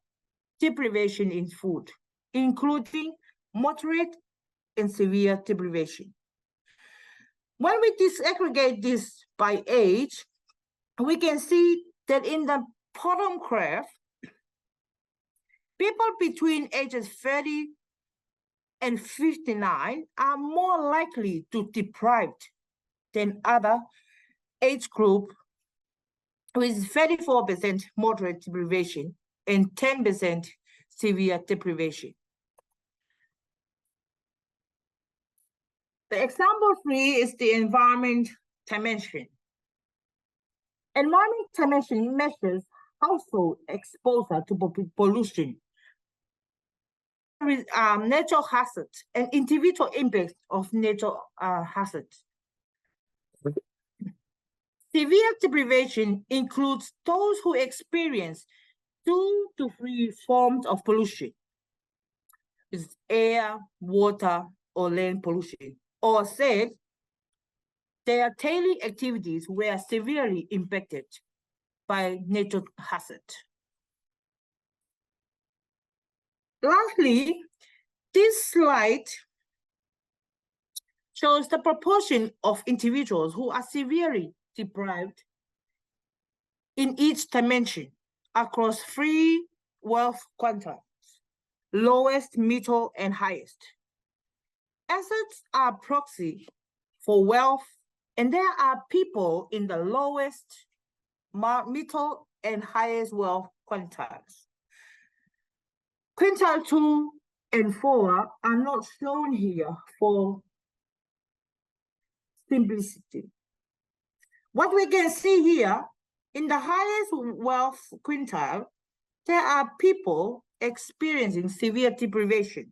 deprivation in food, including moderate and severe deprivation. When we disaggregate this by age, we can see that in the bottom graph, people between ages 30 and 59 are more likely to be deprived than other age group, with 34% moderate deprivation and 10% severe deprivation. The example 3 is the environment dimension. Environment dimension measures household exposure to pollution, natural hazards, and individual impacts of natural hazards. Severe deprivation includes those who experience 2 to 3 forms of pollution. It's air, water, or land pollution. Or said, their daily activities were severely impacted by natural hazard. Lastly, this slide shows the proportion of individuals who are severely deprived in each dimension across 3 wealth quantiles: lowest, middle, and highest. Assets are proxy for wealth, and there are people in the lowest, middle, and highest wealth quantiles. Quintile 2 and 4 are not shown here for simplicity. What we can see here, in the highest wealth quintile, there are people experiencing severe deprivation.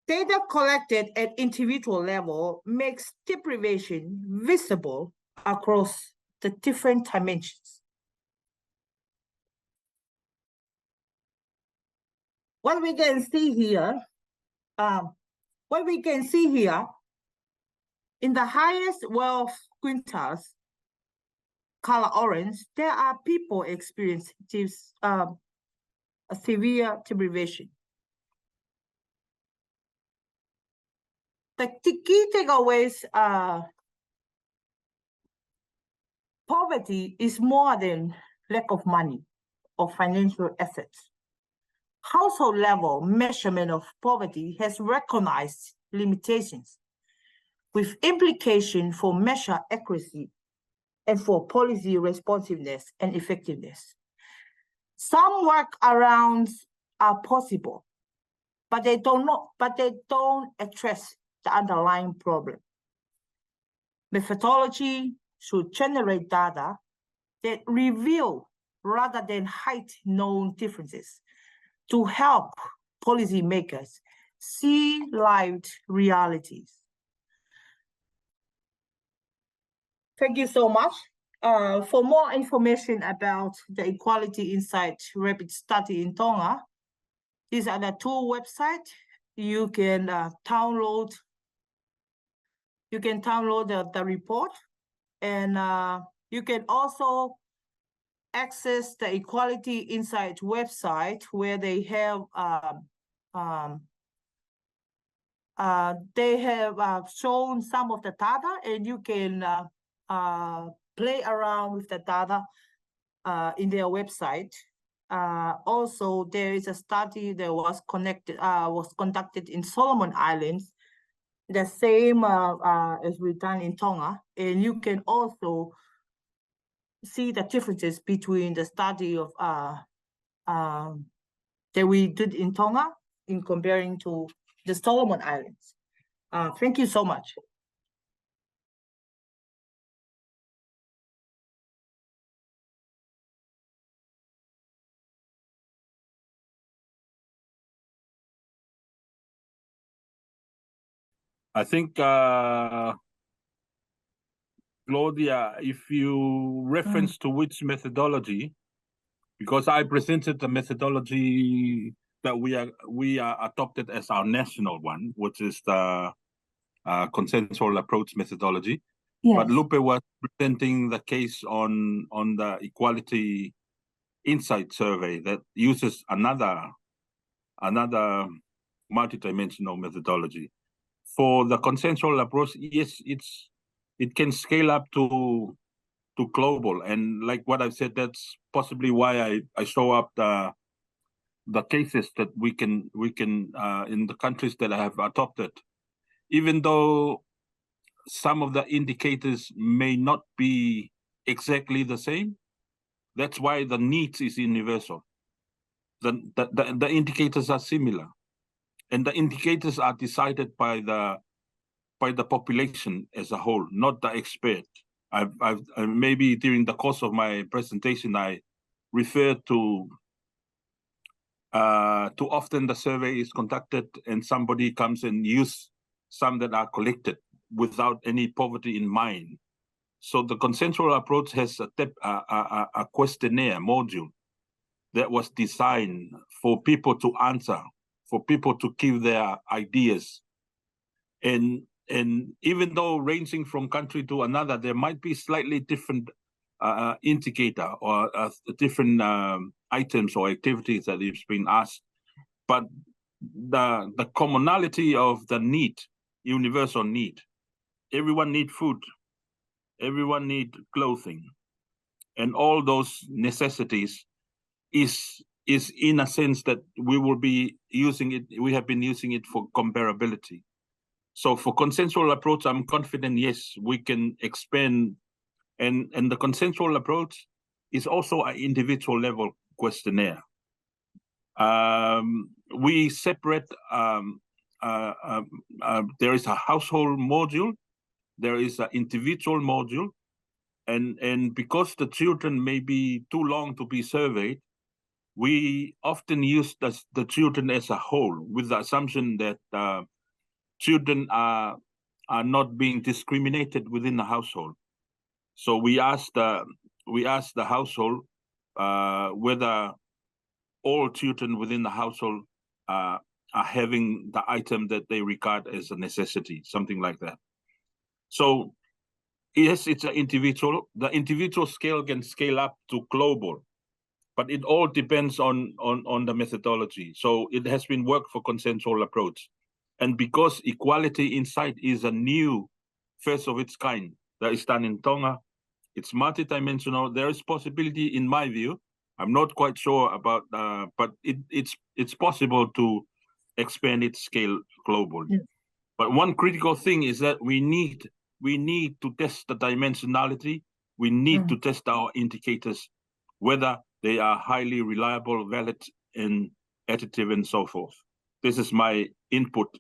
Data collected at individual level makes deprivation visible across the different dimensions. What we can see here, in the highest wealth quintiles, color orange, there are people experiencing a severe deprivation. The key takeaways are poverty is more than lack of money or financial assets. Household level measurement of poverty has recognized limitations with implication for measure accuracy and for policy responsiveness and effectiveness. Some workarounds are possible, but they don't address the underlying problem. Methodology should generate data that reveal rather than hide known differences to help policymakers see lived realities. Thank you so much. For more information about the Equality Insight Rapid Study in Tonga, these are the 2 websites. You can download the report, and you can also access the Equality Insight website, where they have shown some of the data, and you can play around with the data in their website. Also, there is a study that was conducted in Solomon Islands, the same as we've done in Tonga, and you can also see the differences between the study of that we did in Tonga in comparing to the Solomon Islands. Thank you so much. I think, Claudia, if you reference to which methodology, because I presented the methodology that we are adopted as our national one, which is the consensual approach methodology. Yes. But Lupe was presenting the case on the Equality Insight survey that uses another multidimensional methodology. For the consensual approach, yes, it can scale up to global, and like what I've said, that's possibly why I show up the cases that we can in the countries that I have adopted, even though some of the indicators may not be exactly the same. That's why the needs is universal. The indicators are similar, and the indicators are decided by the population as a whole, not the expert. I've maybe during the course of my presentation I referred to too often the survey is conducted and somebody comes and use some that are collected without any poverty in mind. So the consensual approach has a questionnaire module that was designed for people to answer, for people to give their ideas. And even though ranging from country to another, there might be slightly different indicator or different items or activities that is being asked, but the commonality of the need, universal need, everyone need food, everyone need clothing, and all those necessities is in a sense that we will be using it, we have been using it for comparability. So for consensual approach, I'm confident, yes, we can expand, and the consensual approach is also an individual level questionnaire. We separate, there is a household module, there is an individual module, and because the children may be too long to be surveyed, we often use the children as a whole, with the assumption that children are not being discriminated within the household. So we ask the household whether all children within the household are having the item that they regard as a necessity, something like that. So yes, it's an individual. The individual scale can scale up to global, but it all depends on the methodology. So it has been worked for consensual approach. And because Equality Insight is a new, first of its kind, that is done in Tonga, it's multidimensional. There is possibility, in my view, I'm not quite sure about, but it's possible to expand its scale globally. Yeah. But one critical thing is that we need to test the dimensionality. We need to test our indicators, whether they are highly reliable, valid, and additive, and so forth. This is my input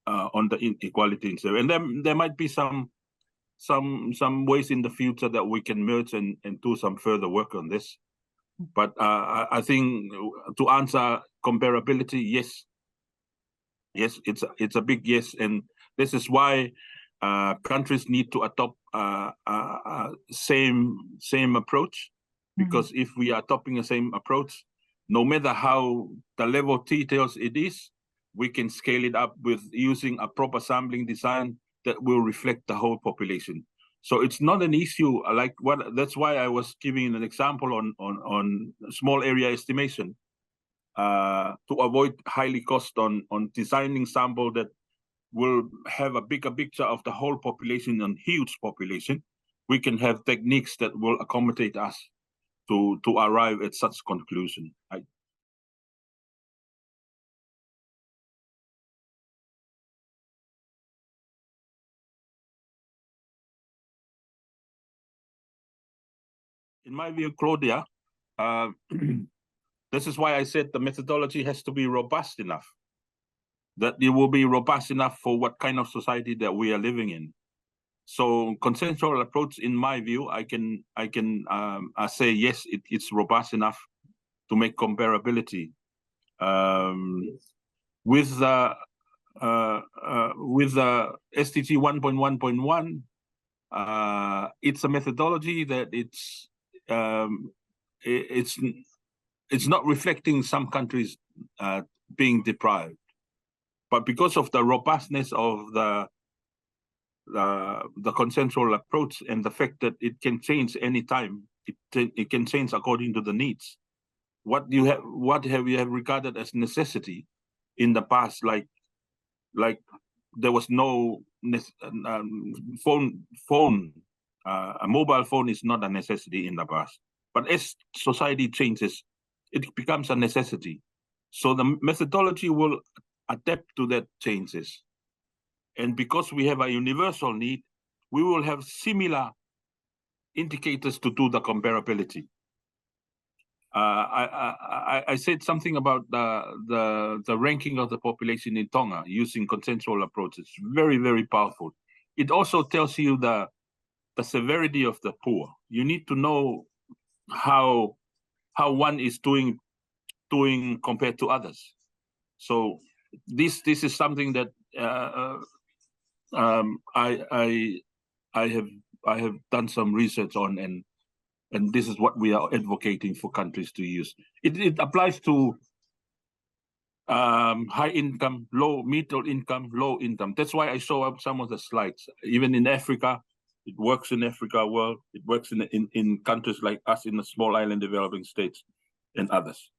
on the inequality. And then there might be some ways in the future that we can merge and do some further work on this. But I think to answer comparability, yes, it's a big yes, and this is why countries need to adopt same approach, because if we are adopting the same approach, no matter how the level of details it is, we can scale it up with using a proper sampling design that will reflect the whole population. So it's not an issue like that's why I was giving an example on small area estimation to avoid highly cost on designing sample that will have a bigger picture of the whole population and huge population. We can have techniques that will accommodate us to arrive at such conclusion. In my view, Claudia, this is why I said the methodology has to be robust enough, that it will be robust enough for what kind of society that we are living in. So consensual approach, in my view, I can say yes, it's robust enough to make comparability. With the SDG 1.1.1, it's a methodology that it's not reflecting some countries being deprived, but because of the robustness of the consensual approach and the fact that it can change anytime, it can change according to the needs. What you have regarded as necessity in the past, like there was no a mobile phone is not a necessity in the past, but as society changes, it becomes a necessity. So the methodology will adapt to that changes. And because we have a universal need, we will have similar indicators to do the comparability. I said something about the ranking of the population in Tonga using consensual approaches. Very, very powerful. It also tells you the severity of the poor. You need to know how one is doing compared to others. So this is something that I have have done some research on, and this is what we are advocating for countries to use. It applies to high income, middle income, low income. That's why I show up some of the slides. Even in Africa, it works in Africa well. It works in countries like us in the small island developing states and others.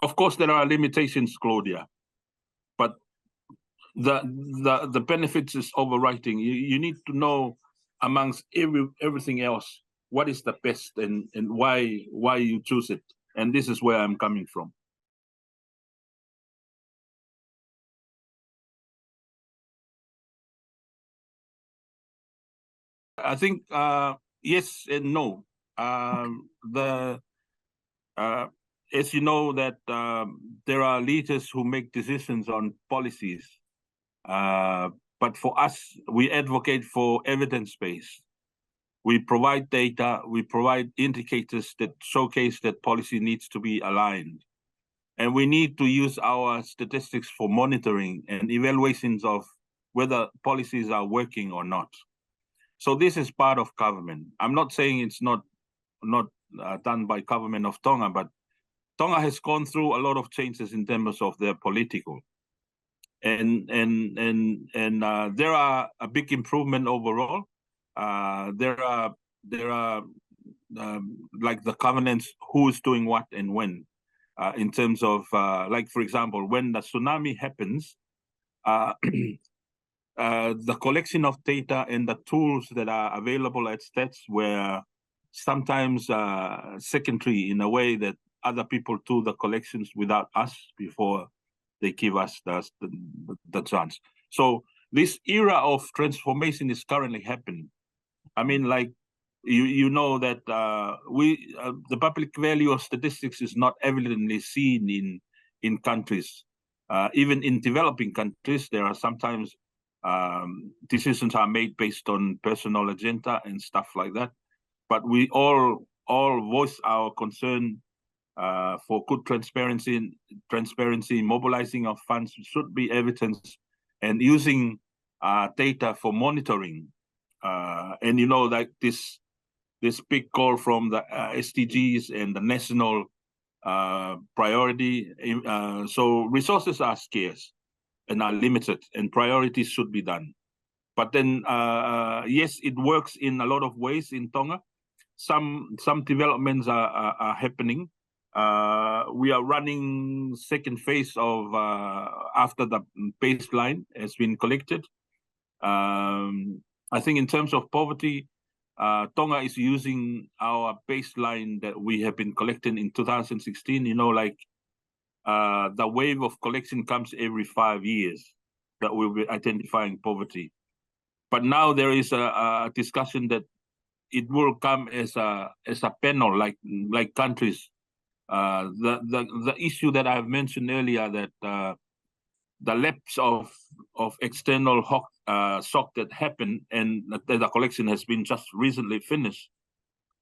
Of course, there are limitations, Claudia, but the benefits is overriding. You need to know amongst everything else what is the best and why you choose it. And this is where I'm coming from. I think yes and no. As you know that there are leaders who make decisions on policies, but for us, we advocate for evidence-based. We provide data, we provide indicators that showcase that policy needs to be aligned. And we need to use our statistics for monitoring and evaluations of whether policies are working or not. So this is part of government. I'm not saying it's not done by government of Tonga, but Tonga has gone through a lot of changes in terms of their political, and there are a big improvement overall. There are like the governance, who is doing what and when, in terms of like, for example, when the tsunami happens, the collection of data and the tools that are available at stats were sometimes secondary in a way that other people do the collections without us before they give us the chance. So this era of transformation is currently happening. I mean, like, you know that the public value of statistics is not evidently seen in countries. Even in developing countries, there are sometimes decisions are made based on personal agenda and stuff like that. But we all voice our concern for good transparency, mobilizing of funds should be evidence, and using data for monitoring. And you know, like this big call from the SDGs and the national priority. So resources are scarce and are limited, and priorities should be done. But then, yes, it works in a lot of ways in Tonga. Some developments are happening. We are running second phase of after the baseline has been collected. I think in terms of poverty, Tonga is using our baseline that we have been collecting in 2016. You know, like the wave of collection comes every 5 years that we'll be identifying poverty. But now there is a discussion that it will come as a panel, like countries. The issue that I've mentioned earlier, that the lapse of external shock that happened, and the collection has been just recently finished.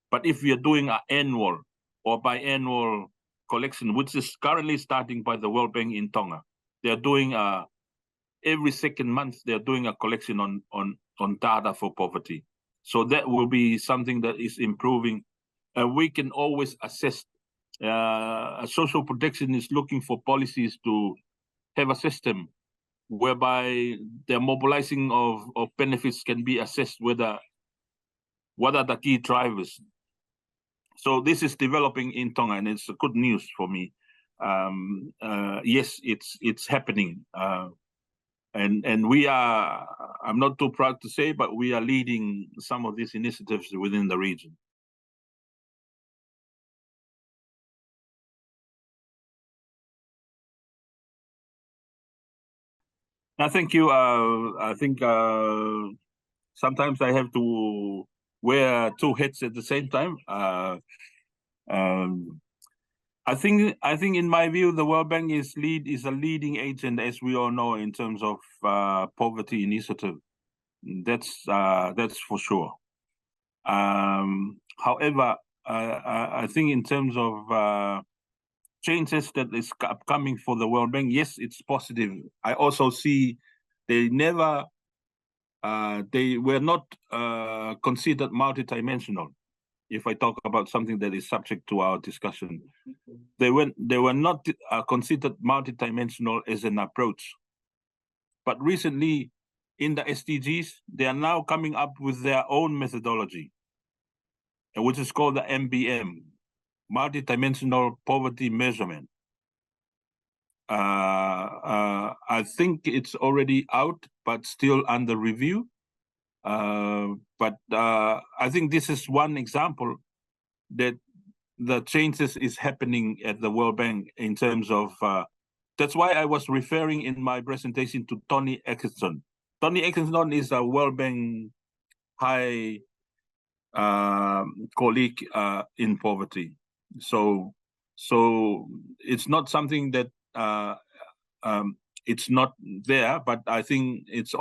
But if we are doing an annual or biannual collection, which is currently starting by the World Bank in Tonga, they are doing every second month they are doing a collection on data for poverty. So that will be something that is improving. We can always assess. Social protection is looking for policies to have a system whereby the mobilizing of benefits can be assessed, what are the key drivers. So this is developing in Tonga, and it's good news for me. Yes, it's happening. And we are, I'm not too proud to say, but we are leading some of these initiatives within the region. Now, thank you. I think sometimes I have to wear two hats at the same time. I think in my view, the World Bank is a leading agent, as we all know, in terms of poverty initiative. That's for sure. However, I think in terms of changes that is upcoming for the World Bank, yes, it's positive. I also see they never they were not considered multidimensional. If I talk about something that is subject to our discussion, they were not considered multidimensional as an approach. But recently, in the SDGs, they are now coming up with their own methodology, which is called the MBM, Multidimensional Poverty Measurement. I think it's already out, but still under review. But I think this is one example that the changes is happening at the World Bank in terms of, that's why I was referring in my presentation to Tony Atkinson. Tony Atkinson is a World Bank high colleague in poverty. So it's not something that it's not there, but I think it's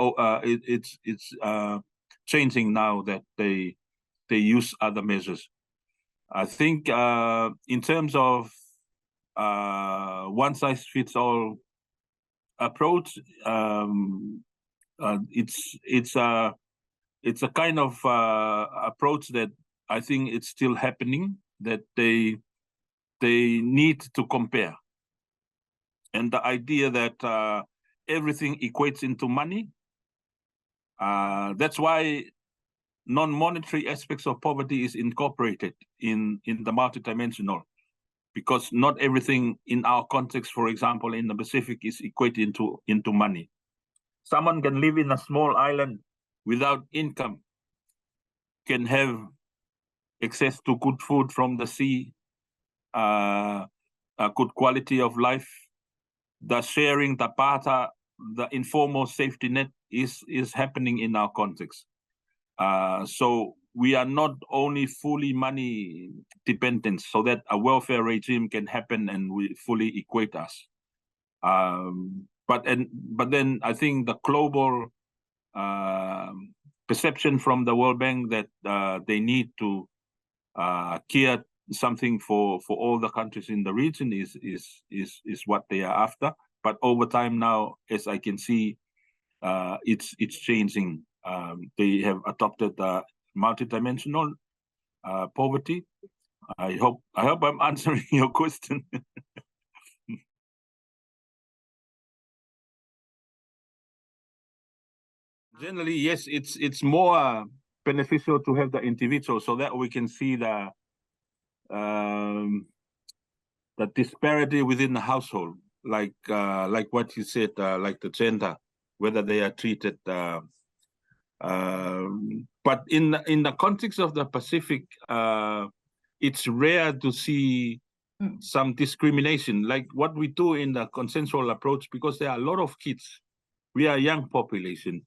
changing now that they use other measures. I think in terms of one size fits all approach, it's a kind of approach that I think it's still happening, that they need to compare. And the idea that everything equates into money, that's why non-monetary aspects of poverty is incorporated in the multidimensional, because not everything in our context, for example, in the Pacific, is equated into money. Someone can live in a small island without income, can have access to good food from the sea, a good quality of life. The sharing, the barter, the informal safety net is happening in our context. So we are not only fully money dependent, so that a welfare regime can happen and we fully equate us. But then I think the global perception from the World Bank that they need to care something for all the countries in the region is what they are after. But over time now, as I can see, it's changing. They have adopted multidimensional poverty. I hope I'm answering your question. Generally, yes, it's more beneficial to have the individual, so that we can see the disparity within the household, like what you said, like the gender, whether they are treated. But in the context of the Pacific, it's rare to see some discrimination, like what we do in the consensual approach, because there are a lot of kids. We are a young population,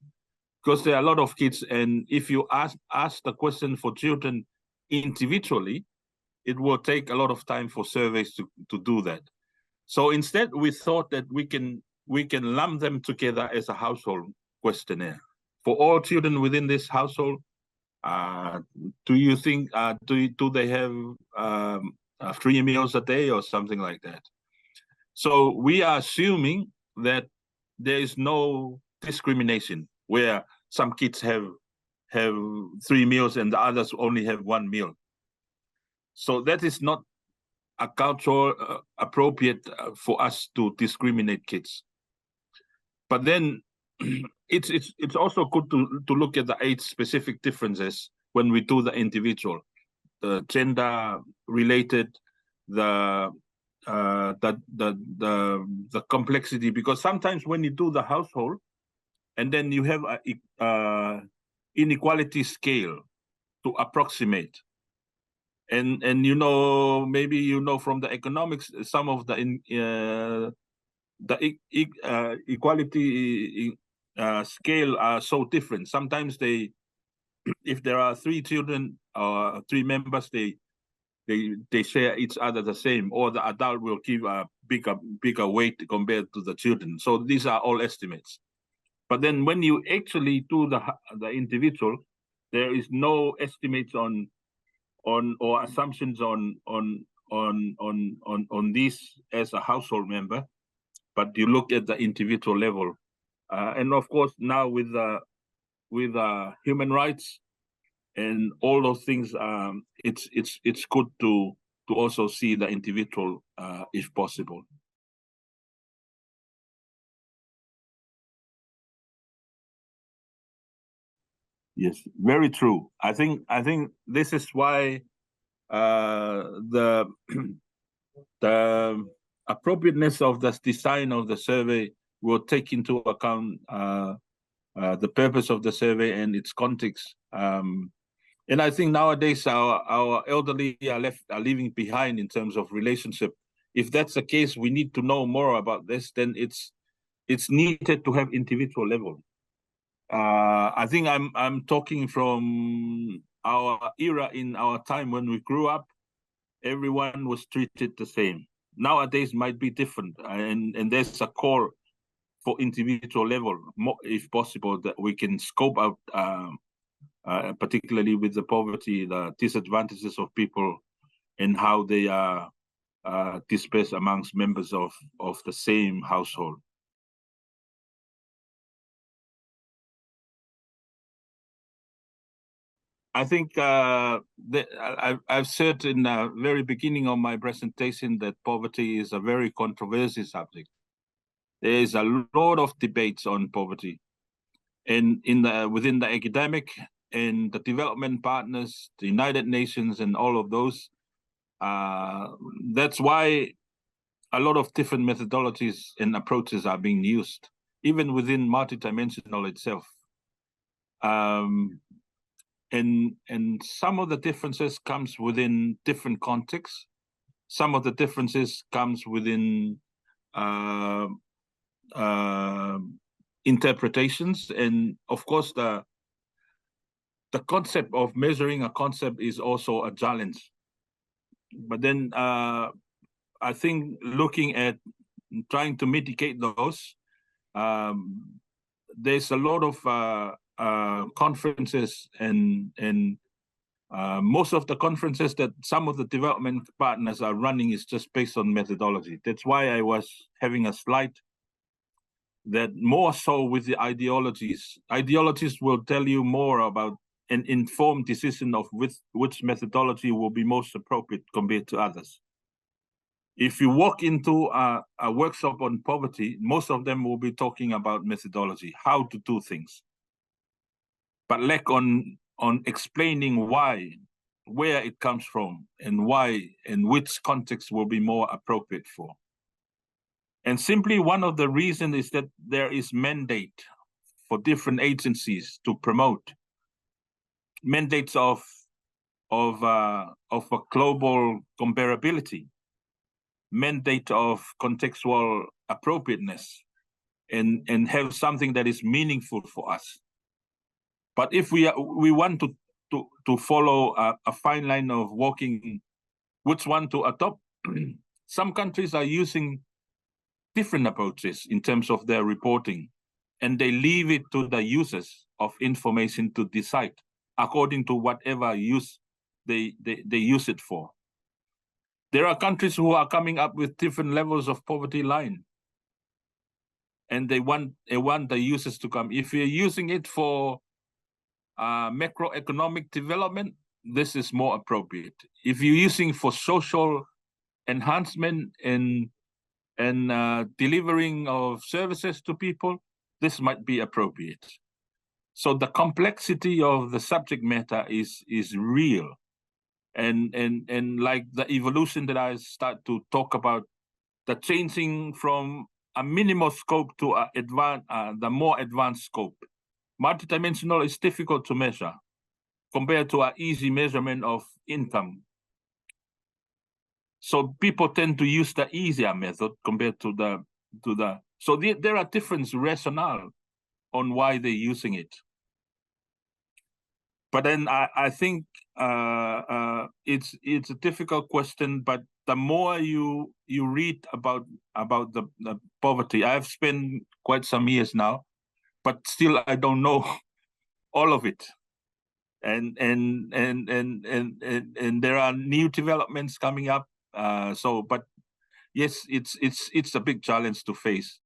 because there are a lot of kids, and if you ask the question for children individually, it will take a lot of time for surveys to do that. So instead, we thought that we can lump them together as a household questionnaire for all children within this household. Do you think do they have 3 meals a day or something like that? So we are assuming that there is no discrimination where some kids have 3 meals and the others only have 1 meal. So that is not a cultural appropriate for us to discriminate kids. But then it's also good to look at the age-specific differences when we do the individual, the gender-related, the complexity, because sometimes when you do the household, and then you have a inequality scale to approximate. And you know, maybe you know from the economics, some of the equality scale are so different. Sometimes if there are 3 children or 3 members, they share each other the same, or the adult will give a bigger weight compared to the children. So these are all estimates. But then when you actually do the individual, there is no estimates on or assumptions on this as a household member, but you look at the individual level. And of course, now with the human rights and all those things. It's good to also see the individual if possible. Yes, very true. I think this is why the the appropriateness of the design of the survey will take into account the purpose of the survey and its context. And I think nowadays our elderly are leaving behind in terms of relationship. If that's the case, we need to know more about this. Then it's needed to have individual level. I think I'm talking from our era in our time when we grew up. Everyone was treated the same. Nowadays might be different, and there's a call for individual level, if possible, that we can scope out, particularly with the poverty, the disadvantages of people, and how they are dispersed amongst members of the same household. I think I've said in the very beginning of my presentation that poverty is a very controversial subject. There is a lot of debates on poverty, and within the academic and the development partners, the United Nations, and all of those. That's why a lot of different methodologies and approaches are being used, even within multidimensional itself. And some of the differences comes within different contexts. Some of the differences comes within interpretations, and of course the concept of measuring a concept is also a challenge. But then I think looking at trying to mitigate those, there's a lot of conferences and most of the conferences that some of the development partners are running is just based on methodology. That's why I was having a slide that more so with the ideologies. Ideologies will tell you more about an informed decision of which methodology will be most appropriate compared to others. If you walk into a workshop on poverty, most of them will be talking about methodology, how to do things, but lack on explaining why, where it comes from, and why, and which context will be more appropriate for. And simply one of the reasons is that there is mandate for different agencies to promote mandates of a global comparability, mandate of contextual appropriateness, and have something that is meaningful for us. But if we want to follow a fine line of walking, which one to adopt, some countries are using different approaches in terms of their reporting, and they leave it to the users of information to decide according to whatever use they use it for. There are countries who are coming up with different levels of poverty line, and they want the users to come. If you're using it for macroeconomic development, this is more appropriate. If you're using for social enhancement and delivering of services to people, this might be appropriate. So the complexity of the subject matter is real, and like the evolution that I start to talk about, the changing from a minimal scope to the more advanced scope. Multidimensional is difficult to measure compared to an easy measurement of income. So people tend to use the easier method compared to the. So there are different rationale on why they're using it. But then I think it's a difficult question. But the more you read about the poverty, I've spent quite some years now, but still I don't know all of it. And there are new developments coming up. But yes, it's a big challenge to face.